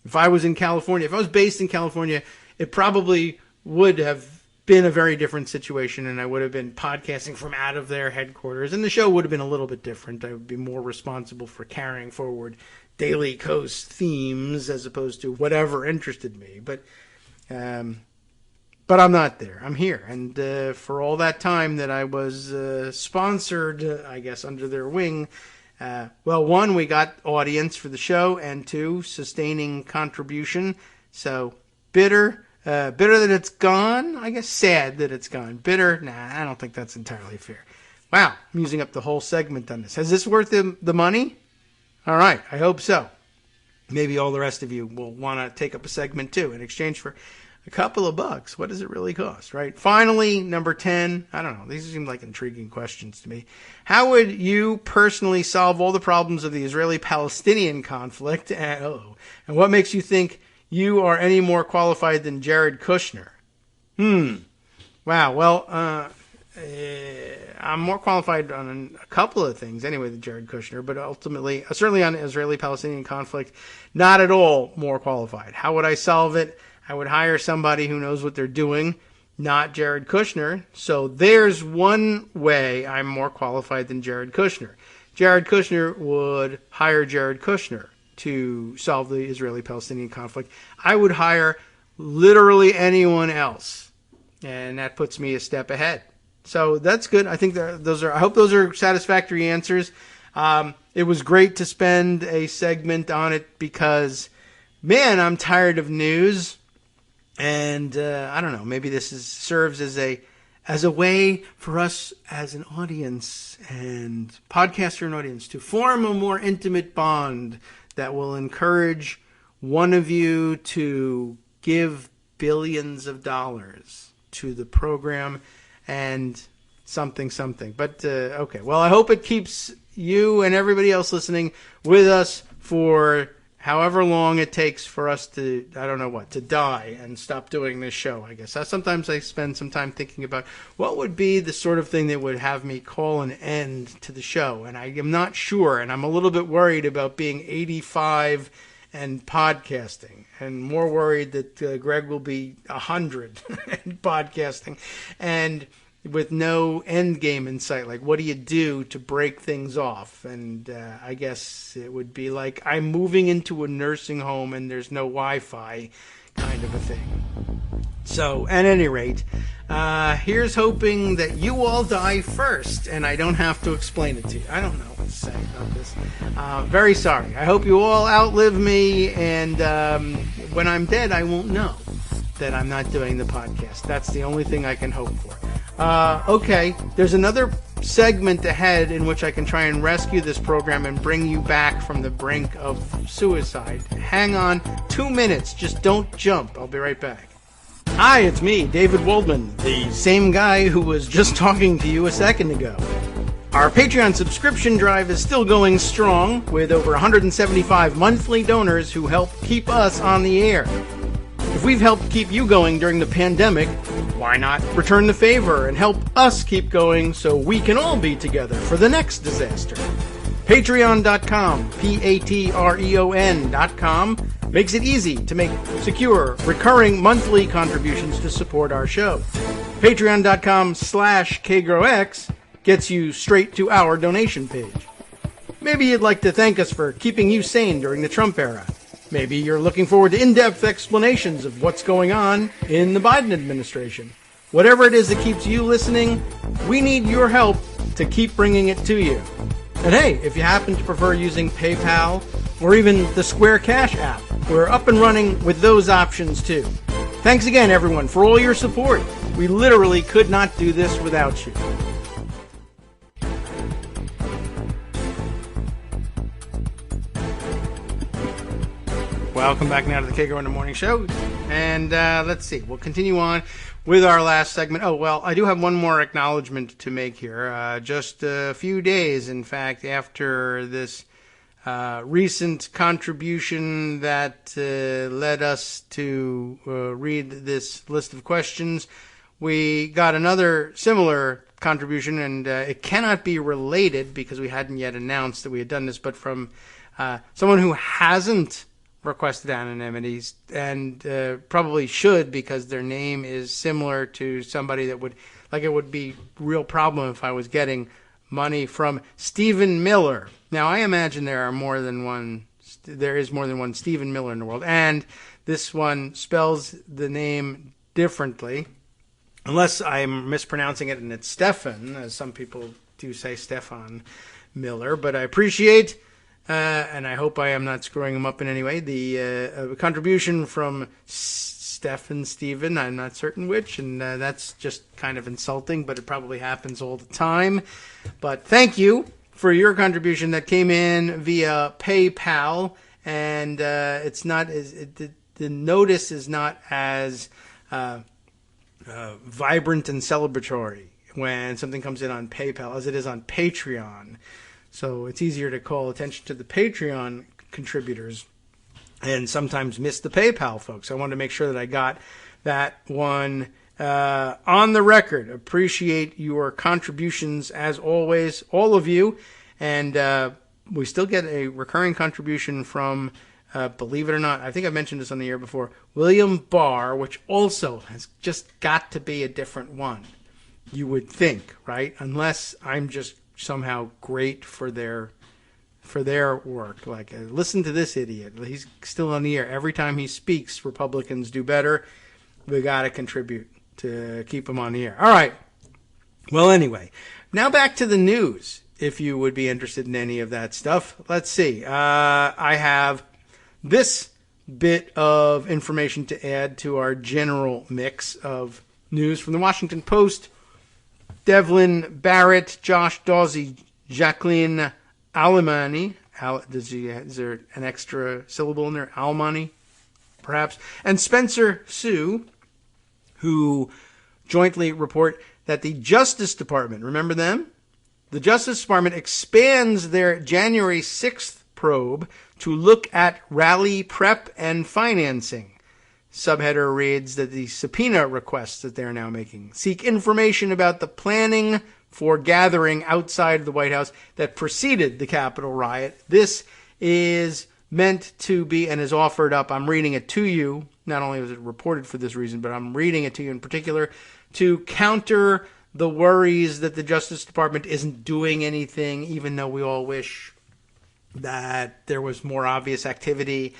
If I was based in California, it probably would have been a very different situation, and I would have been podcasting from out of their headquarters, and the show would have been a little bit different. I would be more responsible for carrying forward Daily Kos themes as opposed to whatever interested me. But I'm not there. I'm here. And for all that time that I was sponsored, I guess, under their wing, one, we got audience for the show, and two, sustaining contribution. So bitter that it's gone. I guess sad that it's gone. Bitter? Nah, I don't think that's entirely fair. Wow, I'm using up the whole segment on this. Is this worth the money? All right, I hope so. Maybe all the rest of you will want to take up a segment too in exchange for a couple of bucks. What does it really cost, right? Finally, number 10. I don't know. These seem like intriguing questions to me. How would you personally solve all the problems of the Israeli-Palestinian conflict? And what makes you think you are any more qualified than Jared Kushner? Wow. Well, I'm more qualified on a couple of things anyway than Jared Kushner, but ultimately, certainly on the Israeli-Palestinian conflict, not at all more qualified. How would I solve it? I would hire somebody who knows what they're doing, not Jared Kushner. So there's one way I'm more qualified than Jared Kushner. Jared Kushner would hire Jared Kushner to solve the Israeli-Palestinian conflict. I would hire literally anyone else, and that puts me a step ahead. So that's good. I think I hope those are satisfactory answers. It was great to spend a segment on it because, man, I'm tired of news. And I don't know, maybe this serves as a way for us as an audience and podcaster and audience to form a more intimate bond that will encourage one of you to give billions of dollars to the program and something. But okay, well, I hope it keeps you and everybody else listening with us for however long it takes for us to, to die and stop doing this show, I guess. Sometimes I spend some time thinking about what would be the sort of thing that would have me call an end to the show. And I am not sure, and I'm a little bit worried about being 85 and podcasting, and more worried that Greg will be 100 and podcasting, and with no end game in sight. Like, what do you do to break things off? And I guess it would be like I'm moving into a nursing home and there's no Wi-Fi kind of a thing. So, at any rate, Here's hoping that you all die first, and I don't have to explain it to you. I don't know what to say about this. Very sorry. I hope you all outlive me, and when I'm dead, I won't know that I'm not doing the podcast. That's the only thing I can hope for. Okay, there's another segment ahead in which I can try and rescue this program and bring you back from the brink of suicide. Hang on 2 minutes. Just don't jump. I'll be right back. Hi, it's me, David Waldman, the same guy who was just talking to you a second ago. Our Patreon subscription drive is still going strong, with over 175 monthly donors who help keep us on the air. If we've helped keep you going during the pandemic, why not return the favor and help us keep going so we can all be together for the next disaster? Patreon.com, Patreon.com, makes it easy to make secure, recurring monthly contributions to support our show. Patreon.com/KagroX gets you straight to our donation page. Maybe you'd like to thank us for keeping you sane during the Trump era. Maybe you're looking forward to in-depth explanations of what's going on in the Biden administration. Whatever it is that keeps you listening, we need your help to keep bringing it to you. And hey, if you happen to prefer using PayPal or even the Square Cash app, we're up and running with those options too. Thanks again, everyone, for all your support. We literally could not do this without you. Welcome back now to the Kagro in the Morning Show. And let's see, we'll continue on with our last segment. Oh, well, I do have one more acknowledgement to make here. Just a few days, in fact, after this recent contribution that led us to read this list of questions, we got another similar contribution, and it cannot be related because we hadn't yet announced that we had done this, but from someone who hasn't requested anonymity and probably should, because their name is similar to somebody that would, like, it would be a real problem if I was getting money from Stephen Miller. Now, I imagine there is more than one Stephen Miller in the world, and this one spells the name differently, unless I'm mispronouncing it and it's Stefan, as some people do say Stefan Miller, but I appreciate and I hope I am not screwing him up in any way, the contribution from Stephen, I'm not certain which, and that's just kind of insulting, but it probably happens all the time. But thank you for your contribution that came in via PayPal, and it's not as the notice is not as vibrant and celebratory when something comes in on PayPal as it is on Patreon. So it's easier to call attention to the Patreon contributors and sometimes miss the PayPal folks. I wanted to make sure that I got that one on the record. Appreciate your contributions as always, all of you. And we still get a recurring contribution from, believe it or not, I think I mentioned this on the air before, William Barr, which also has just got to be a different one. You would think, right? Unless I'm just somehow great for their work. Like, listen to this idiot. He's still on the air. Every time he speaks, Republicans do better. We got to contribute to keep him on the air. All right. Well, anyway, now back to the news, if you would be interested in any of that stuff. Let's see. I have this bit of information to add to our general mix of news from the Washington Post. Devlin Barrett, Josh Dawsey, Jacqueline Alemany. Is there an extra syllable in there? Almani, perhaps. And Spencer Sue, who jointly report that the Justice Department, remember them? The Justice Department expands their January 6th probe to look at rally prep and financing. Subheader reads that the subpoena requests that they're now making seek information about the planning for gathering outside the White House that preceded the Capitol riot. This is meant to be and is offered up. I'm reading it to you. Not only was it reported for this reason, but I'm reading it to you in particular to counter the worries that the Justice Department isn't doing anything, even though we all wish that there was more obvious activity.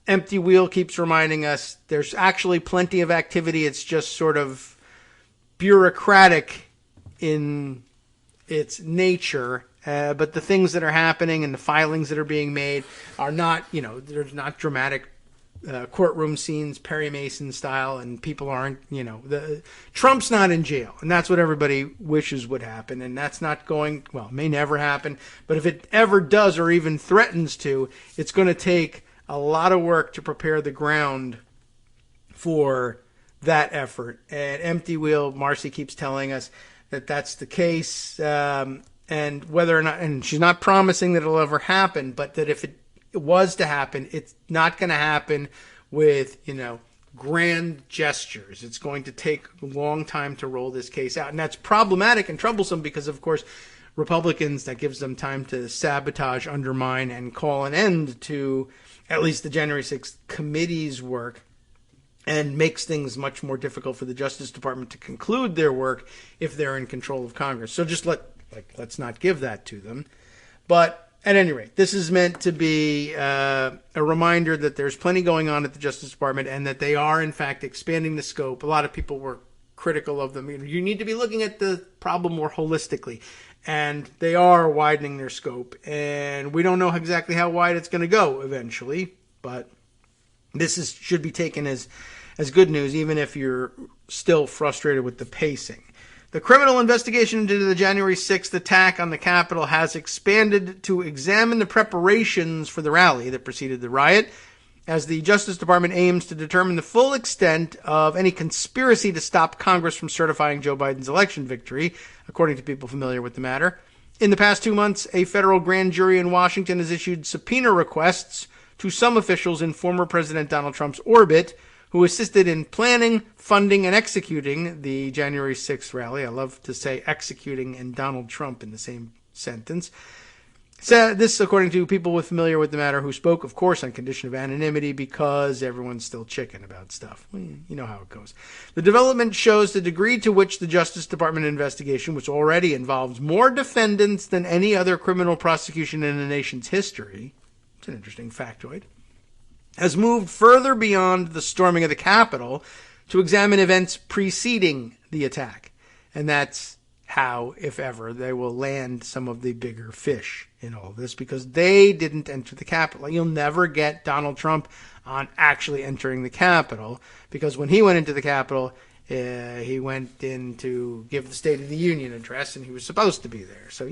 Empty Wheel keeps reminding us there's actually plenty of activity. It's just sort of bureaucratic in its nature, but the things that are happening and the filings that are being made are not, there's not dramatic courtroom scenes, Perry Mason style, and people aren't, Trump's not in jail, and that's what everybody wishes would happen, and that's not going, well, it may never happen, but if it ever does or even threatens to, it's going to take a lot of work to prepare the ground for that effort. And Empty Wheel, Marcy keeps telling us that that's the case, and whether or not, and she's not promising that it'll ever happen, but that if it was to happen, it's not going to happen with, grand gestures. It's going to take a long time to roll this case out. And that's problematic and troublesome because, of course, Republicans, that gives them time to sabotage, undermine, and call an end to at least the January 6th committee's work, and makes things much more difficult for the Justice Department to conclude their work if they're in control of Congress. So just let's not give that to them. But at any rate, this is meant to be a reminder that there's plenty going on at the Justice Department and that they are, in fact, expanding the scope. A lot of people were critical of them. You need to be looking at the problem more holistically. And they are widening their scope. And we don't know exactly how wide it's going to go eventually. But this should be taken as good news, even if you're still frustrated with the pacing. The criminal investigation into the January 6th attack on the Capitol has expanded to examine the preparations for the rally that preceded the riot, as the Justice Department aims to determine the full extent of any conspiracy to stop Congress from certifying Joe Biden's election victory, according to people familiar with the matter. In the past 2 months, a federal grand jury in Washington has issued subpoena requests to some officials in former President Donald Trump's orbit who assisted in planning, funding, and executing the January 6th rally. I love to say executing and Donald Trump in the same sentence. So this, according to people familiar with the matter who spoke, of course, on condition of anonymity because everyone's still chicken about stuff. You know how it goes. The development shows the degree to which the Justice Department investigation, which already involves more defendants than any other criminal prosecution in the nation's history, it's an interesting factoid, has moved further beyond the storming of the Capitol to examine events preceding the attack. And that's how, if ever, they will land some of the bigger fish in all this, because they didn't enter the Capitol. You'll never get Donald Trump on actually entering the Capitol, because when he went into the Capitol, he went in to give the State of the Union address, and he was supposed to be there. So,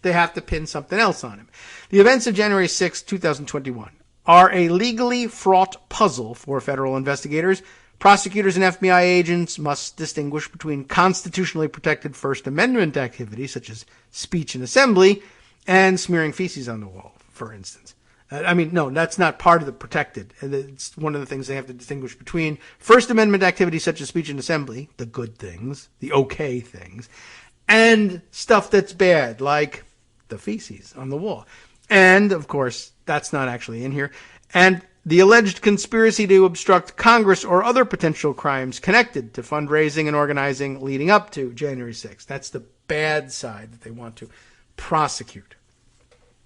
they have to pin something else on him. The events of January 6, 2021 are a legally fraught puzzle for federal investigators. Prosecutors and FBI agents must distinguish between constitutionally protected First Amendment activity, such as speech and assembly, and smearing feces on the wall, for instance. No, that's not part of the protected. It's one of the things they have to distinguish between First Amendment activity, such as speech and assembly, the good things, the okay things, and stuff that's bad, like the feces on the wall. And, of course, that's not actually in here. And the alleged conspiracy to obstruct Congress or other potential crimes connected to fundraising and organizing leading up to January 6th. That's the bad side that they want to prosecute.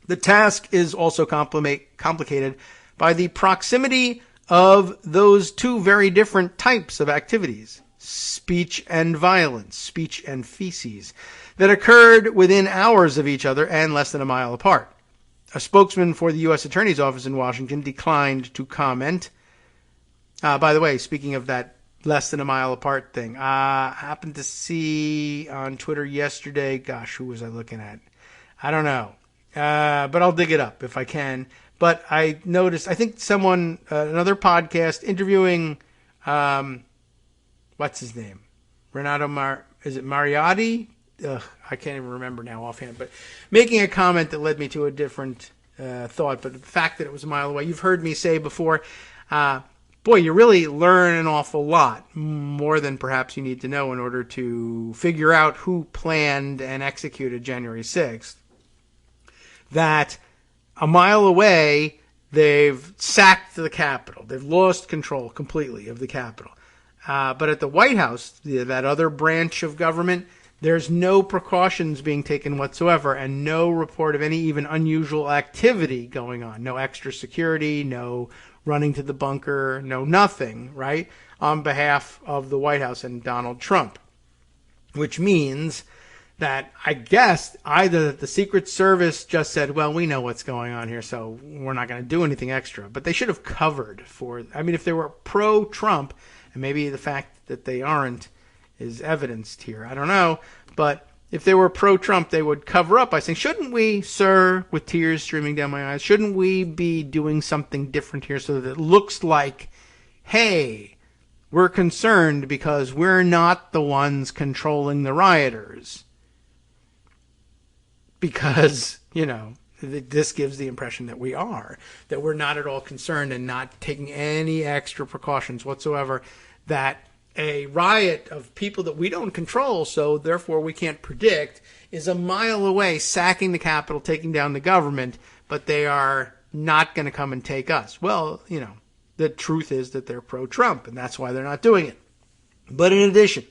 The task is also complicated by the proximity of those two very different types of activities, speech and violence, speech and feces, that occurred within hours of each other and less than a mile apart. A spokesman for the U.S. Attorney's Office in Washington declined to comment. By the way, speaking of that less than a mile apart thing, I happened to see on Twitter yesterday, gosh, who was I looking at? I don't know. But I'll dig it up if I can. But I noticed, I think someone, another podcast, interviewing, what's his name? Is it Mariotti? I can't even remember now offhand, but making a comment that led me to a different thought. But the fact that it was a mile away, you've heard me say before, boy, you really learn an awful lot, more than perhaps you need to know in order to figure out who planned and executed January 6th. That a mile away, they've sacked the Capitol. They've lost control completely of the Capitol. But at the White House, that other branch of government, there's no precautions being taken whatsoever and no report of any even unusual activity going on. No extra security, no running to the bunker, no nothing, right, on behalf of the White House and Donald Trump. which means that I guess either that the Secret Service just said, well, we know what's going on here, so we're not going to do anything extra. But they should have covered for, I mean, if they were pro-Trump, and maybe the fact that they aren't is evidenced here. I don't know. But if they were pro-Trump, they would cover up by saying, shouldn't we, sir, with tears streaming down my eyes, shouldn't we be doing something different here so that it looks like, hey, we're concerned because we're not the ones controlling the rioters? Because, you know, this gives the impression that we are, that we're not at all concerned and not taking any extra precautions whatsoever, that a riot of people that we don't control, so therefore we can't predict, is a mile away, sacking the Capitol, taking down the government, but they are not going to come and take us. Well, you know, the truth is that they're pro-Trump, and that's why they're not doing it. But in addition,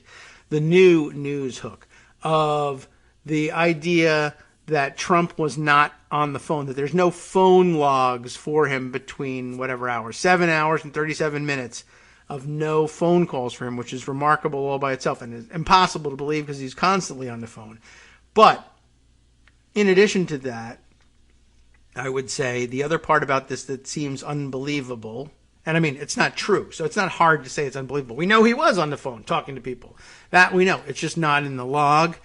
the new news hook of the idea that Trump was not on the phone, that there's no phone logs for him between whatever hours, 7 hours and 37 minutes of no phone calls for him, which is remarkable all by itself and is impossible to believe because he's constantly on the phone. But in addition to that, I would say the other part about this that seems unbelievable, and I mean, it's not true, so it's not hard to say it's unbelievable. We know he was on the phone talking to people. That we know. It's just not in the log.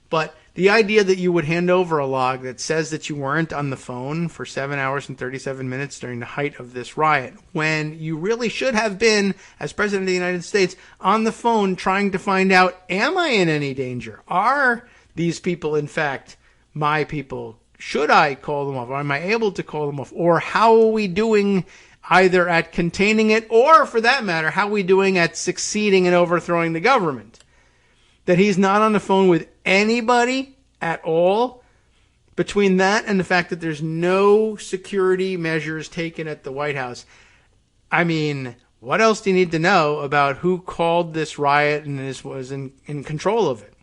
But the idea that you would hand over a log that says that you weren't on the phone for 7 hours and 37 minutes during the height of this riot, when you really should have been, as President of the United States, on the phone trying to find out, am I in any danger? Are these people, in fact, my people? Should I call them off? Or am I able to call them off? Or how are we doing either at containing it, or, for that matter, how are we doing at succeeding in overthrowing the government? That he's not on the phone with anybody at all. Between that and the fact that there's no security measures taken at the White House, I mean, what else do you need to know about who called this riot and was in control of it?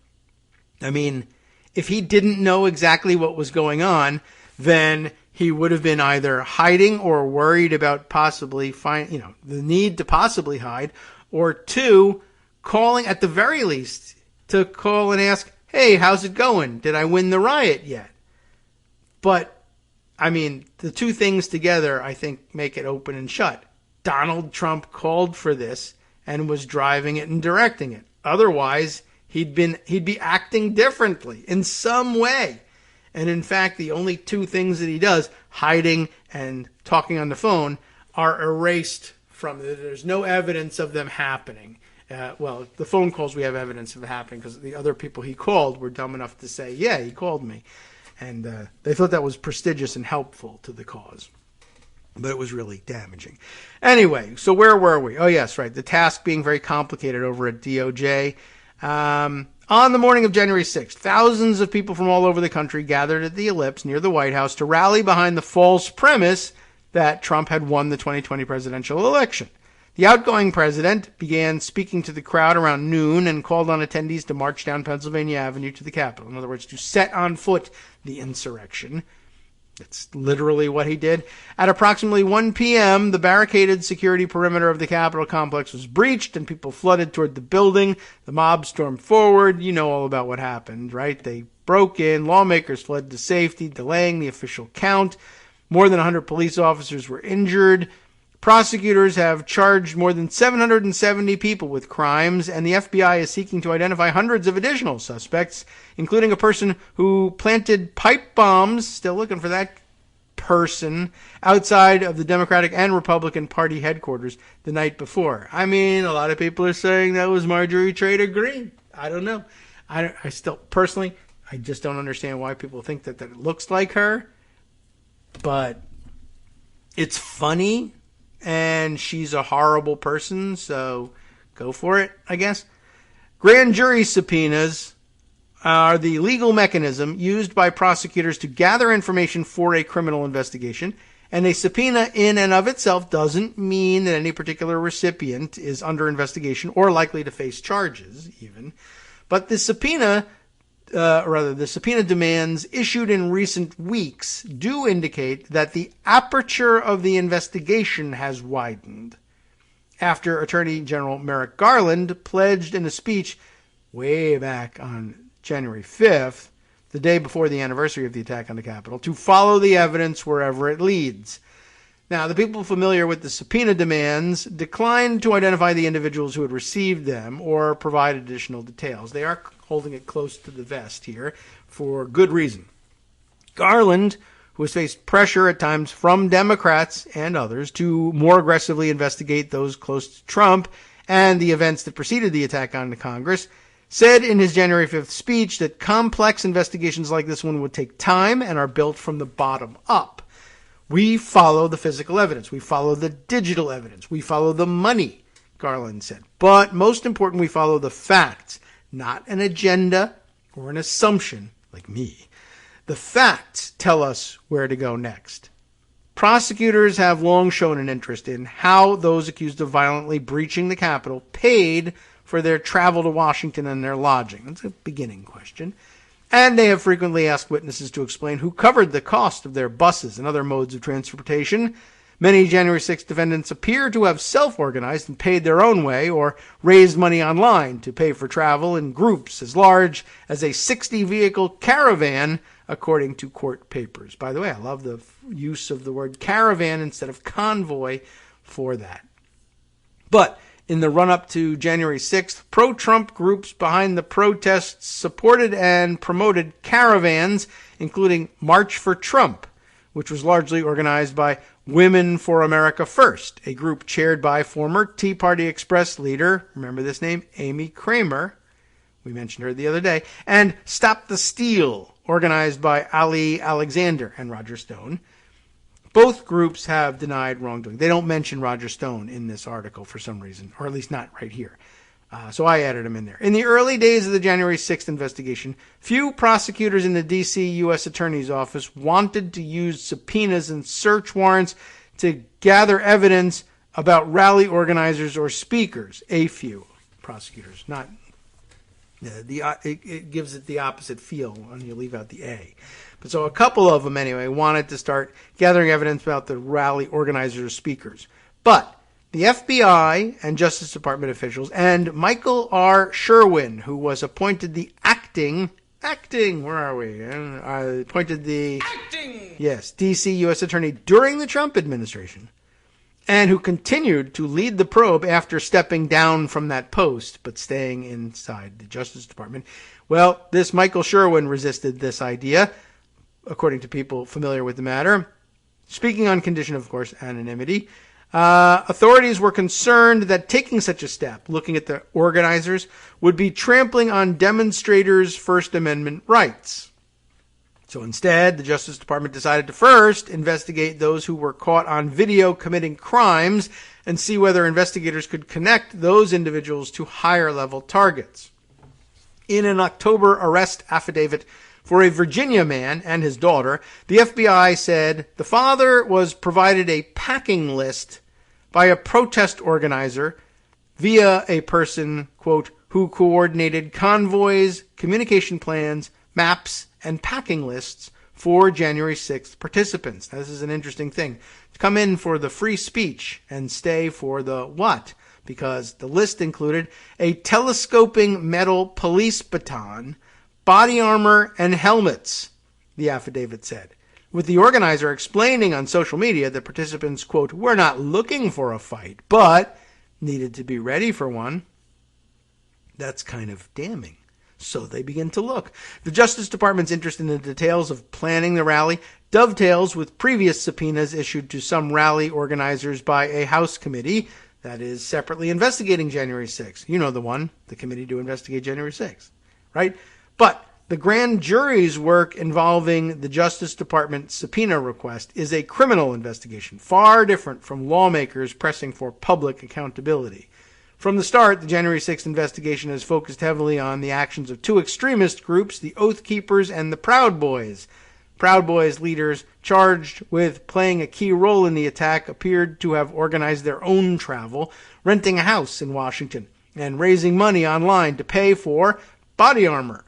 I mean, if he didn't know exactly what was going on, then he would have been either hiding or worried about possibly the need to possibly hide, or two, calling at the very least to call and ask, hey, how's it going? Did I win the riot yet? But, I mean, the two things together, I think, make it open and shut. Donald Trump called for this and was driving it and directing it. Otherwise, he'd be acting differently in some way. And in fact, the only two things that he does, hiding and talking on the phone, are erased from it. There's no evidence of them happening. Well, the phone calls we have evidence of happening because the other people he called were dumb enough to say, yeah, he called me. And they thought that was prestigious and helpful to the cause. But it was really damaging. Anyway, so where were we? Oh, yes, right. The task being very complicated over at DOJ. On the morning of January 6th, thousands of people from all over the country gathered at the Ellipse near the White House to rally behind the false premise that Trump had won the 2020 presidential election. The outgoing president began speaking to the crowd around noon and called on attendees to march down Pennsylvania Avenue to the Capitol. In other words, to set on foot the insurrection. That's literally what he did. At approximately 1 p.m., the barricaded security perimeter of the Capitol complex was breached and people flooded toward the building. The mob stormed forward. You know all about what happened, right? They broke in. Lawmakers fled to safety, delaying the official count. More than 100 police officers were injured. Prosecutors have charged more than 770 people with crimes, and the FBI is seeking to identify hundreds of additional suspects, including a person who planted pipe bombs, still looking for that person, outside of the Democratic and Republican Party headquarters the night before. I mean, a lot of people are saying that was Marjorie Taylor Greene. I don't know. I still, personally, I just don't understand why people think that it looks like her, but it's funny. And she's a horrible person, so go for it, I guess. Grand jury subpoenas are the legal mechanism used by prosecutors to gather information for a criminal investigation. And a subpoena in and of itself doesn't mean that any particular recipient is under investigation or likely to face charges, even. But the subpoena demands issued in recent weeks do indicate that the aperture of the investigation has widened after Attorney General Merrick Garland pledged in a speech way back on January 5th, the day before the anniversary of the attack on the Capitol, to follow the evidence wherever it leads. Now, the people familiar with the subpoena demands declined to identify the individuals who had received them or provide additional details. They are holding it close to the vest here for good reason. Garland, who has faced pressure at times from Democrats and others to more aggressively investigate those close to Trump and the events that preceded the attack on the Congress, said in his January 5th speech that complex investigations like this one would take time and are built from the bottom up. We follow the physical evidence. We follow the digital evidence. We follow the money, Garland said. But most important, we follow the facts, not an agenda or an assumption like me. The facts tell us where to go next. Prosecutors have long shown an interest in how those accused of violently breaching the Capitol paid for their travel to Washington and their lodging. That's a beginning question. And they have frequently asked witnesses to explain who covered the cost of their buses and other modes of transportation. Many January 6th defendants appear to have self-organized and paid their own way or raised money online to pay for travel in groups as large as a 60-vehicle caravan, according to court papers. By the way, I love the use of the word caravan instead of convoy for that. But in the run-up to January 6th, pro-Trump groups behind the protests supported and promoted caravans, including March for Trump, which was largely organized by Women for America First, a group chaired by former Tea Party Express leader, remember this name, Amy Kramer, we mentioned her the other day, and Stop the Steal, organized by Ali Alexander and Roger Stone. Both groups have denied wrongdoing. They don't mention Roger Stone in this article for some reason, or at least not right here. So I added him in there. In the early days of the January 6th investigation, few prosecutors in the D.C. U.S. Attorney's Office wanted to use subpoenas and search warrants to gather evidence about rally organizers or speakers. A few prosecutors, not it gives it the opposite feel when you leave out the A. But so a couple of them, anyway, wanted to start gathering evidence about the rally organizers or speakers. But the FBI and Justice Department officials and Michael R. Sherwin, who was appointed the acting, where are we? Appointed the D.C. U.S. Attorney during the Trump administration, and who continued to lead the probe after stepping down from that post, but staying inside the Justice Department. Well, this Michael Sherwin resisted this idea, according to people familiar with the matter, speaking on condition, of course, anonymity. Authorities were concerned that taking such a step, looking at the organizers, would be trampling on demonstrators' First Amendment rights. So instead, the Justice Department decided to first investigate those who were caught on video committing crimes and see whether investigators could connect those individuals to higher-level targets. In an October arrest affidavit for a Virginia man and his daughter, the FBI said the father was provided a packing list by a protest organizer via a person, quote, who coordinated convoys, communication plans, maps, and packing lists for January 6th participants. Now, this is an interesting thing. Come in for the free speech and stay for the what? Because the list included a telescoping metal police baton, body armor, and helmets, the affidavit said, with the organizer explaining on social media that participants, quote, were not looking for a fight, but needed to be ready for one. That's kind of damning. So they begin to look. The Justice Department's interest in the details of planning the rally dovetails with previous subpoenas issued to some rally organizers by a House committee that is separately investigating January 6th. You know the one, the committee to investigate January 6th, right? But the grand jury's work involving the Justice Department subpoena request is a criminal investigation, far different from lawmakers pressing for public accountability. From the start, the January 6th investigation has focused heavily on the actions of two extremist groups, the Oath Keepers and the Proud Boys. Proud Boys leaders charged with playing a key role in the attack appeared to have organized their own travel, renting a house in Washington, and raising money online to pay for body armor.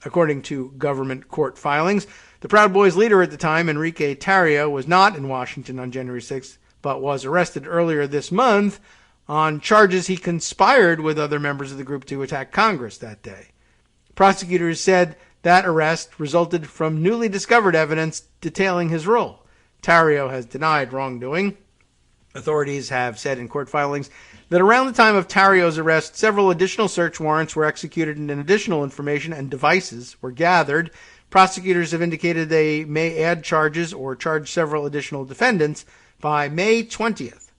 According to government court filings, the Proud Boys leader at the time, Enrique Tarrio, was not in Washington on January 6th, but was arrested earlier this month on charges he conspired with other members of the group to attack Congress that day. Prosecutors said that arrest resulted from newly discovered evidence detailing his role. Tarrio has denied wrongdoing. Authorities have said in court filings that around the time of Tarrio's arrest, several additional search warrants were executed and additional information and devices were gathered. Prosecutors have indicated they may add charges or charge several additional defendants by May 20th.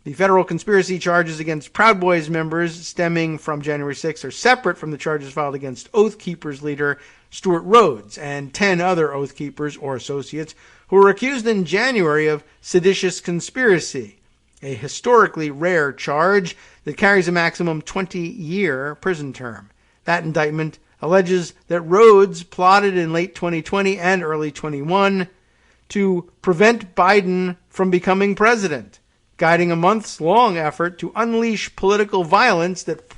The federal conspiracy charges against Proud Boys members stemming from January 6th are separate from the charges filed against Oath Keepers leader Stuart Rhodes and 10 other Oath Keepers or associates who were accused in January of seditious conspiracy, a historically rare charge that carries a maximum 20-year prison term. That indictment alleges that Rhodes plotted in late 2020 and early 21 to prevent Biden from becoming president, guiding a months-long effort to unleash political violence that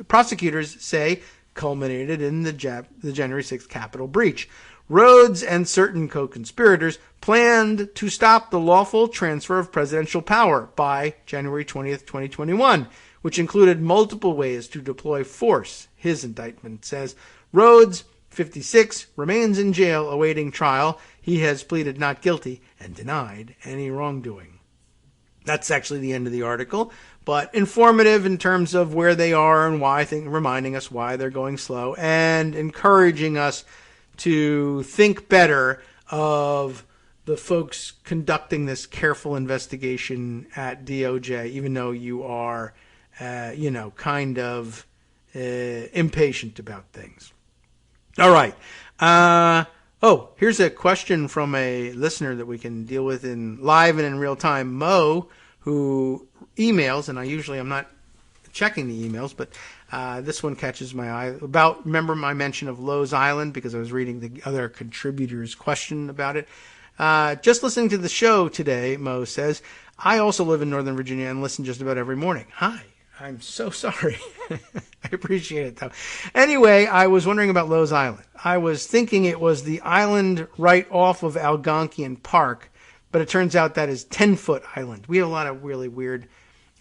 prosecutors say culminated in the January 6th Capitol breach. Rhodes and certain co-conspirators planned to stop the lawful transfer of presidential power by January 20th, 2021, which included multiple ways to deploy force. His indictment says Rhodes, 56, remains in jail awaiting trial. He has pleaded not guilty and denied any wrongdoing. That's actually the end of the article, but informative in terms of where they are and why, reminding us why they're going slow and encouraging us to think better of the folks conducting this careful investigation at DOJ, even though you are, kind of impatient about things. All right. Here's a question from a listener that we can deal with in live and in real time. Mo, who emails, and I'm not checking the emails, but this one catches my eye. Remember my mention of Lowe's Island, because I was reading the other contributors' question about it. Just listening to the show today, Mo says, I also live in Northern Virginia and listen just about every morning. Hi, I'm so sorry. I appreciate it, though. Anyway, I was wondering about Lowe's Island. I was thinking it was the island right off of Algonquian Park, but it turns out that is 10-foot island. We have a lot of really weird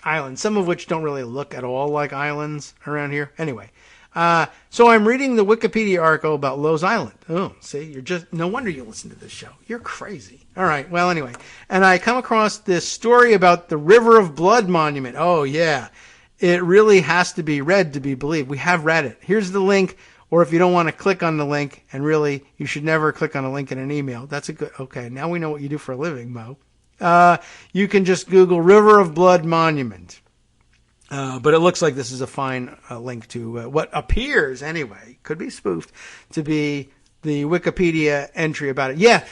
islands, some of which don't really look at all like islands around here. Anyway, so I'm reading the Wikipedia article about Lowe's Island. Oh, see, no wonder you listen to this show. You're crazy. All right, well, anyway. And I come across this story about the River of Blood Monument. Oh, yeah. It really has to be read to be believed. We have read it. Here's the link, or if you don't want to click on the link, and really, you should never click on a link in an email. That's okay, now we know what you do for a living, Mo. You can just Google River of Blood Monument. But it looks like this is a fine link to what appears, anyway, could be spoofed, to be the Wikipedia entry about it. Yeah,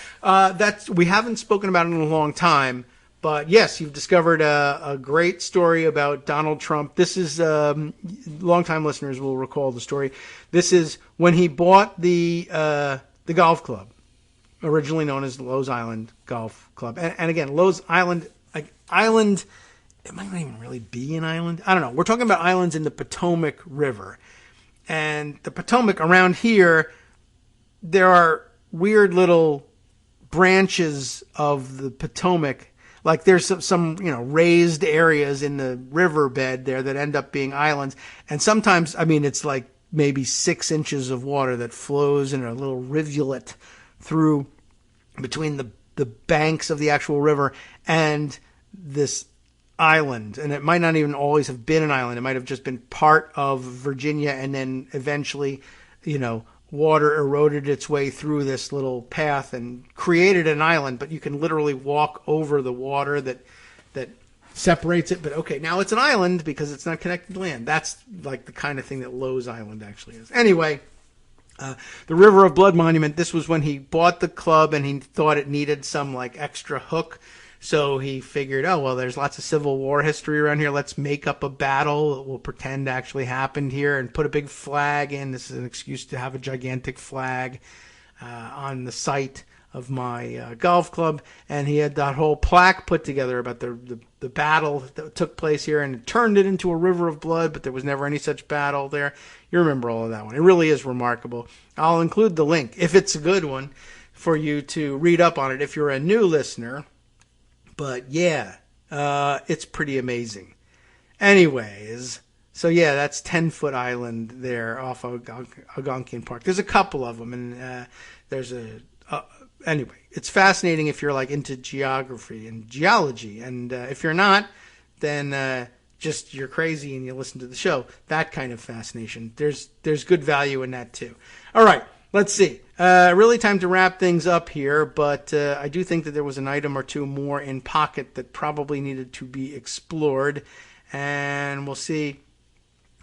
we haven't spoken about it in a long time, but yes, you've discovered a great story about Donald Trump. This is, longtime listeners will recall the story. This is when he bought the golf club, originally known as Lowe's Island Golf Club. And again, Lowe's Island, island, it might not even really be an island. I don't know. We're talking about islands in the Potomac River. And the Potomac around here, there are weird little branches of the Potomac. Like there's some raised areas in the riverbed there that end up being islands. And sometimes, it's like maybe 6 inches of water that flows in a little rivulet through between the banks of the actual river and this island. And it might not even always have been an island. It might have just been part of Virginia, and then eventually, water eroded its way through this little path and created an island, but you can literally walk over the water that separates it. But okay, now it's an island because it's not connected to land. That's like the kind of thing that Lowe's Island actually is. Anyway, the River of Blood Monument, this was when he bought the club and he thought it needed some extra hook. So he figured, there's lots of Civil War history around here. Let's make up a battle that we'll pretend actually happened here and put a big flag in. This is an excuse to have a gigantic flag on the site of my golf club. And he had that whole plaque put together about the battle that took place here, and it turned it into a river of blood, but there was never any such battle there. You remember all of that one. It really is remarkable. I'll include the link, if it's a good one, for you to read up on it if you're a new listener. But yeah, it's pretty amazing. Anyways, so yeah, that's 10-Foot Island there off of Algonquin Park. There's a couple of them, and there's anyway, it's fascinating if you're like into geography and geology, and if you're not, then just you're crazy and you listen to the show. That kind of fascination. There's good value in that too. All right, let's see. Really time to wrap things up here, but I do think that there was an item or two more in pocket that probably needed to be explored, and we'll see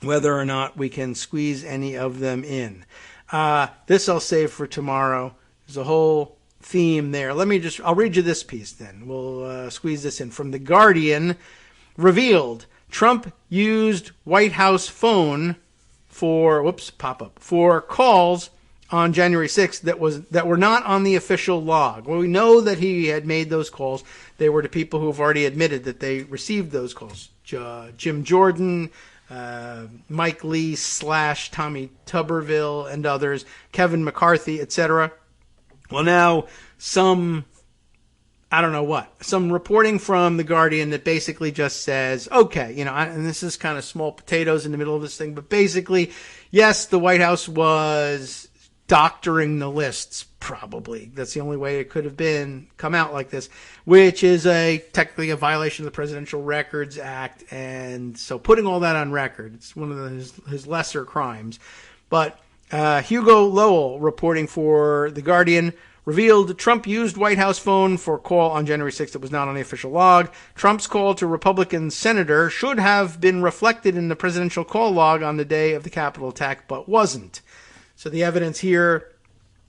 whether or not we can squeeze any of them in. This I'll save for tomorrow. There's a whole theme there. I'll read you this piece then. We'll squeeze this in. From The Guardian, revealed Trump used White House phone for calls on January 6th that were not on the official log. Well, we know that he had made those calls. They were to people who have already admitted that they received those calls. Jim Jordan, Mike Lee / Tommy Tuberville and others, Kevin McCarthy, etc. Well, now some reporting from The Guardian that basically just says, okay, and this is kind of small potatoes in the middle of this thing, but basically, yes, the White House was doctoring the lists, probably. That's the only way it could have come out like this, which is technically a violation of the Presidential Records Act, and so putting all that on record, it's one of his lesser crimes. But Hugo Lowell, reporting for The Guardian, revealed Trump used White House phone for call on January 6th that was not on the official log. Trump's call to Republican senator should have been reflected in the presidential call log on the day of the Capitol attack, but wasn't. So the evidence here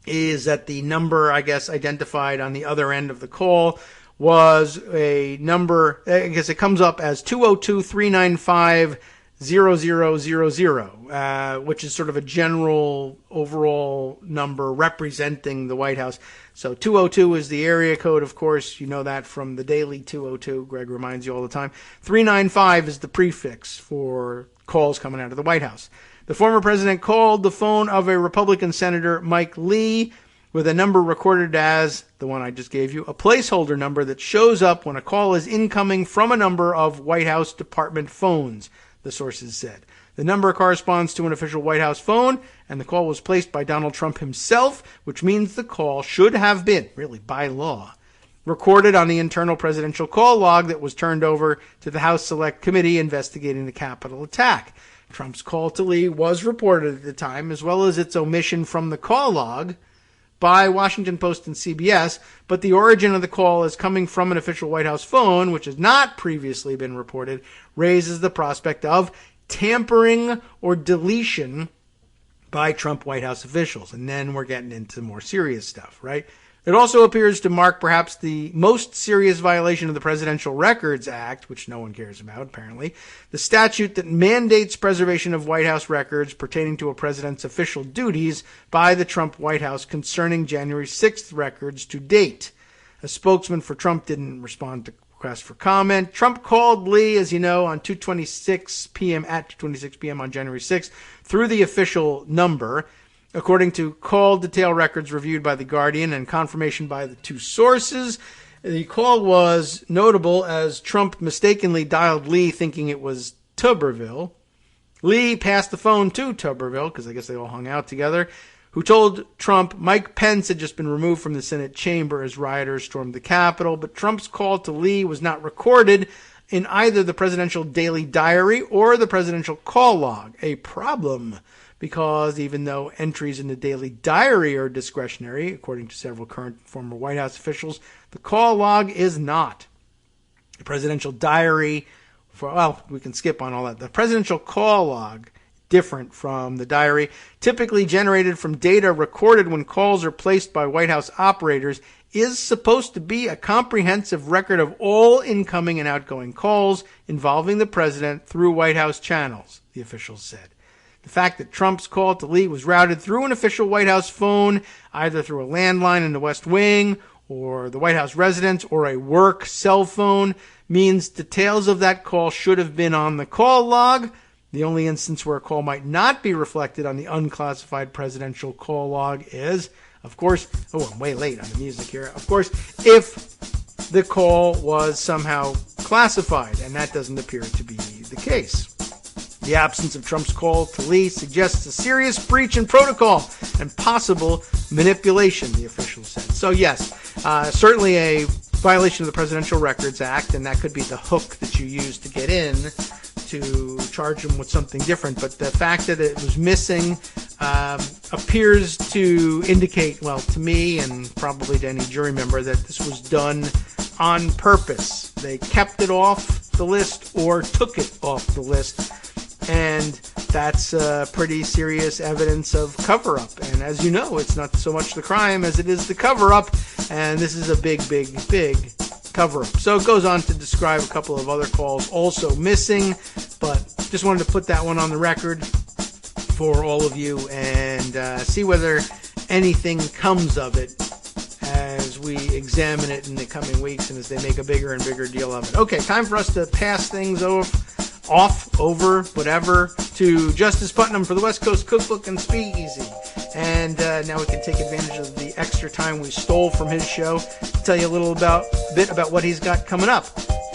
is that the number, I guess, identified on the other end of the call was a number, I guess it comes up as 202-395-0000, which is sort of a general overall number representing the White House. So 202 is the area code, of course. You know that from the Daily 202. Greg reminds you all the time. 395 is the prefix for calls coming out of the White House. The former president called the phone of a Republican Senator, Mike Lee, with a number recorded as, the one I just gave you, a placeholder number that shows up when a call is incoming from a number of White House department phones, the sources said. The number corresponds to an official White House phone, and the call was placed by Donald Trump himself, which means the call should have been, really by law, recorded on the internal presidential call log that was turned over to the House Select Committee investigating the Capitol attack. Trump's call to Lee was reported at the time, as well as its omission from the call log by Washington Post and CBS, but the origin of the call as coming from an official White House phone, which has not previously been reported, raises the prospect of tampering or deletion by Trump White House officials. And then we're getting into more serious stuff, right? It also appears to mark perhaps the most serious violation of the Presidential Records Act, which no one cares about, apparently, the statute that mandates preservation of White House records pertaining to a president's official duties by the Trump White House concerning January 6th records to date. A spokesman for Trump didn't respond to requests for comment. Trump called Lee, as you know, on 2:26 p.m. on January 6th through the official number. According to call detail records reviewed by The Guardian and confirmation by the two sources, the call was notable as Trump mistakenly dialed Lee thinking it was Tuberville. Lee passed the phone to Tuberville, because I guess they all hung out together, who told Trump Mike Pence had just been removed from the Senate chamber as rioters stormed the Capitol, but Trump's call to Lee was not recorded in either the presidential daily diary or the presidential call log. A problem, because even though entries in the daily diary are discretionary, according to several current and former White House officials, the call log is not. The presidential diary, we can skip on all that. The presidential call log, different from the diary, typically generated from data recorded when calls are placed by White House operators, is supposed to be a comprehensive record of all incoming and outgoing calls involving the president through White House channels, the officials said. The fact that Trump's call to Lee was routed through an official White House phone, either through a landline in the West Wing or the White House residence or a work cell phone, means details of that call should have been on the call log. The only instance where a call might not be reflected on the unclassified presidential call log is, of course, I'm way late on the music here, of course, if the call was somehow classified, and that doesn't appear to be the case. The absence of Trump's call to Lee suggests a serious breach in protocol and possible manipulation, the official said. So yes, certainly a violation of the Presidential Records Act, and that could be the hook that you use to get in to charge him with something different. But the fact that it was missing appears to indicate, well, to me and probably to any jury member, that this was done on purpose. They kept it off the list or took it off the list. And that's pretty serious evidence of cover-up. And as you know, it's not so much the crime as it is the cover-up. And this is a big, big, big cover-up. So it goes on to describe a couple of other calls also missing. But just wanted to put that one on the record for all of you and see whether anything comes of it as we examine it in the coming weeks and as they make a bigger and bigger deal of it. Okay, time for us to pass things over, whatever, to Justice Putnam for the West Coast Cookbook and Speakeasy. And now we can take advantage of the extra time we stole from his show to tell you a little bit about what he's got coming up,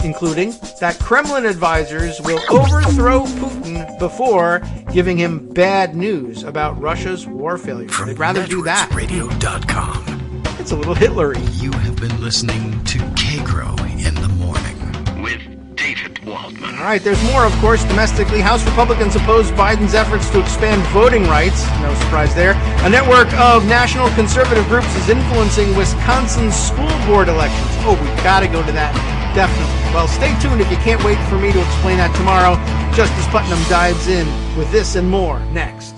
including that Kremlin advisors will overthrow Putin before giving him bad news about Russia's war failure. They'd rather do that. Radio.com. It's a little Hitler-y. You have been listening to Kagro in the Morning with David Waldman. All right, there's more, of course. Domestically, House Republicans oppose Biden's efforts to expand voting rights. No surprise there. A network of national conservative groups is influencing Wisconsin's school board elections. Oh, we've got to go to that. Definitely. Well, stay tuned if you can't wait for me to explain that tomorrow. Justice Putnam dives in with this and more next.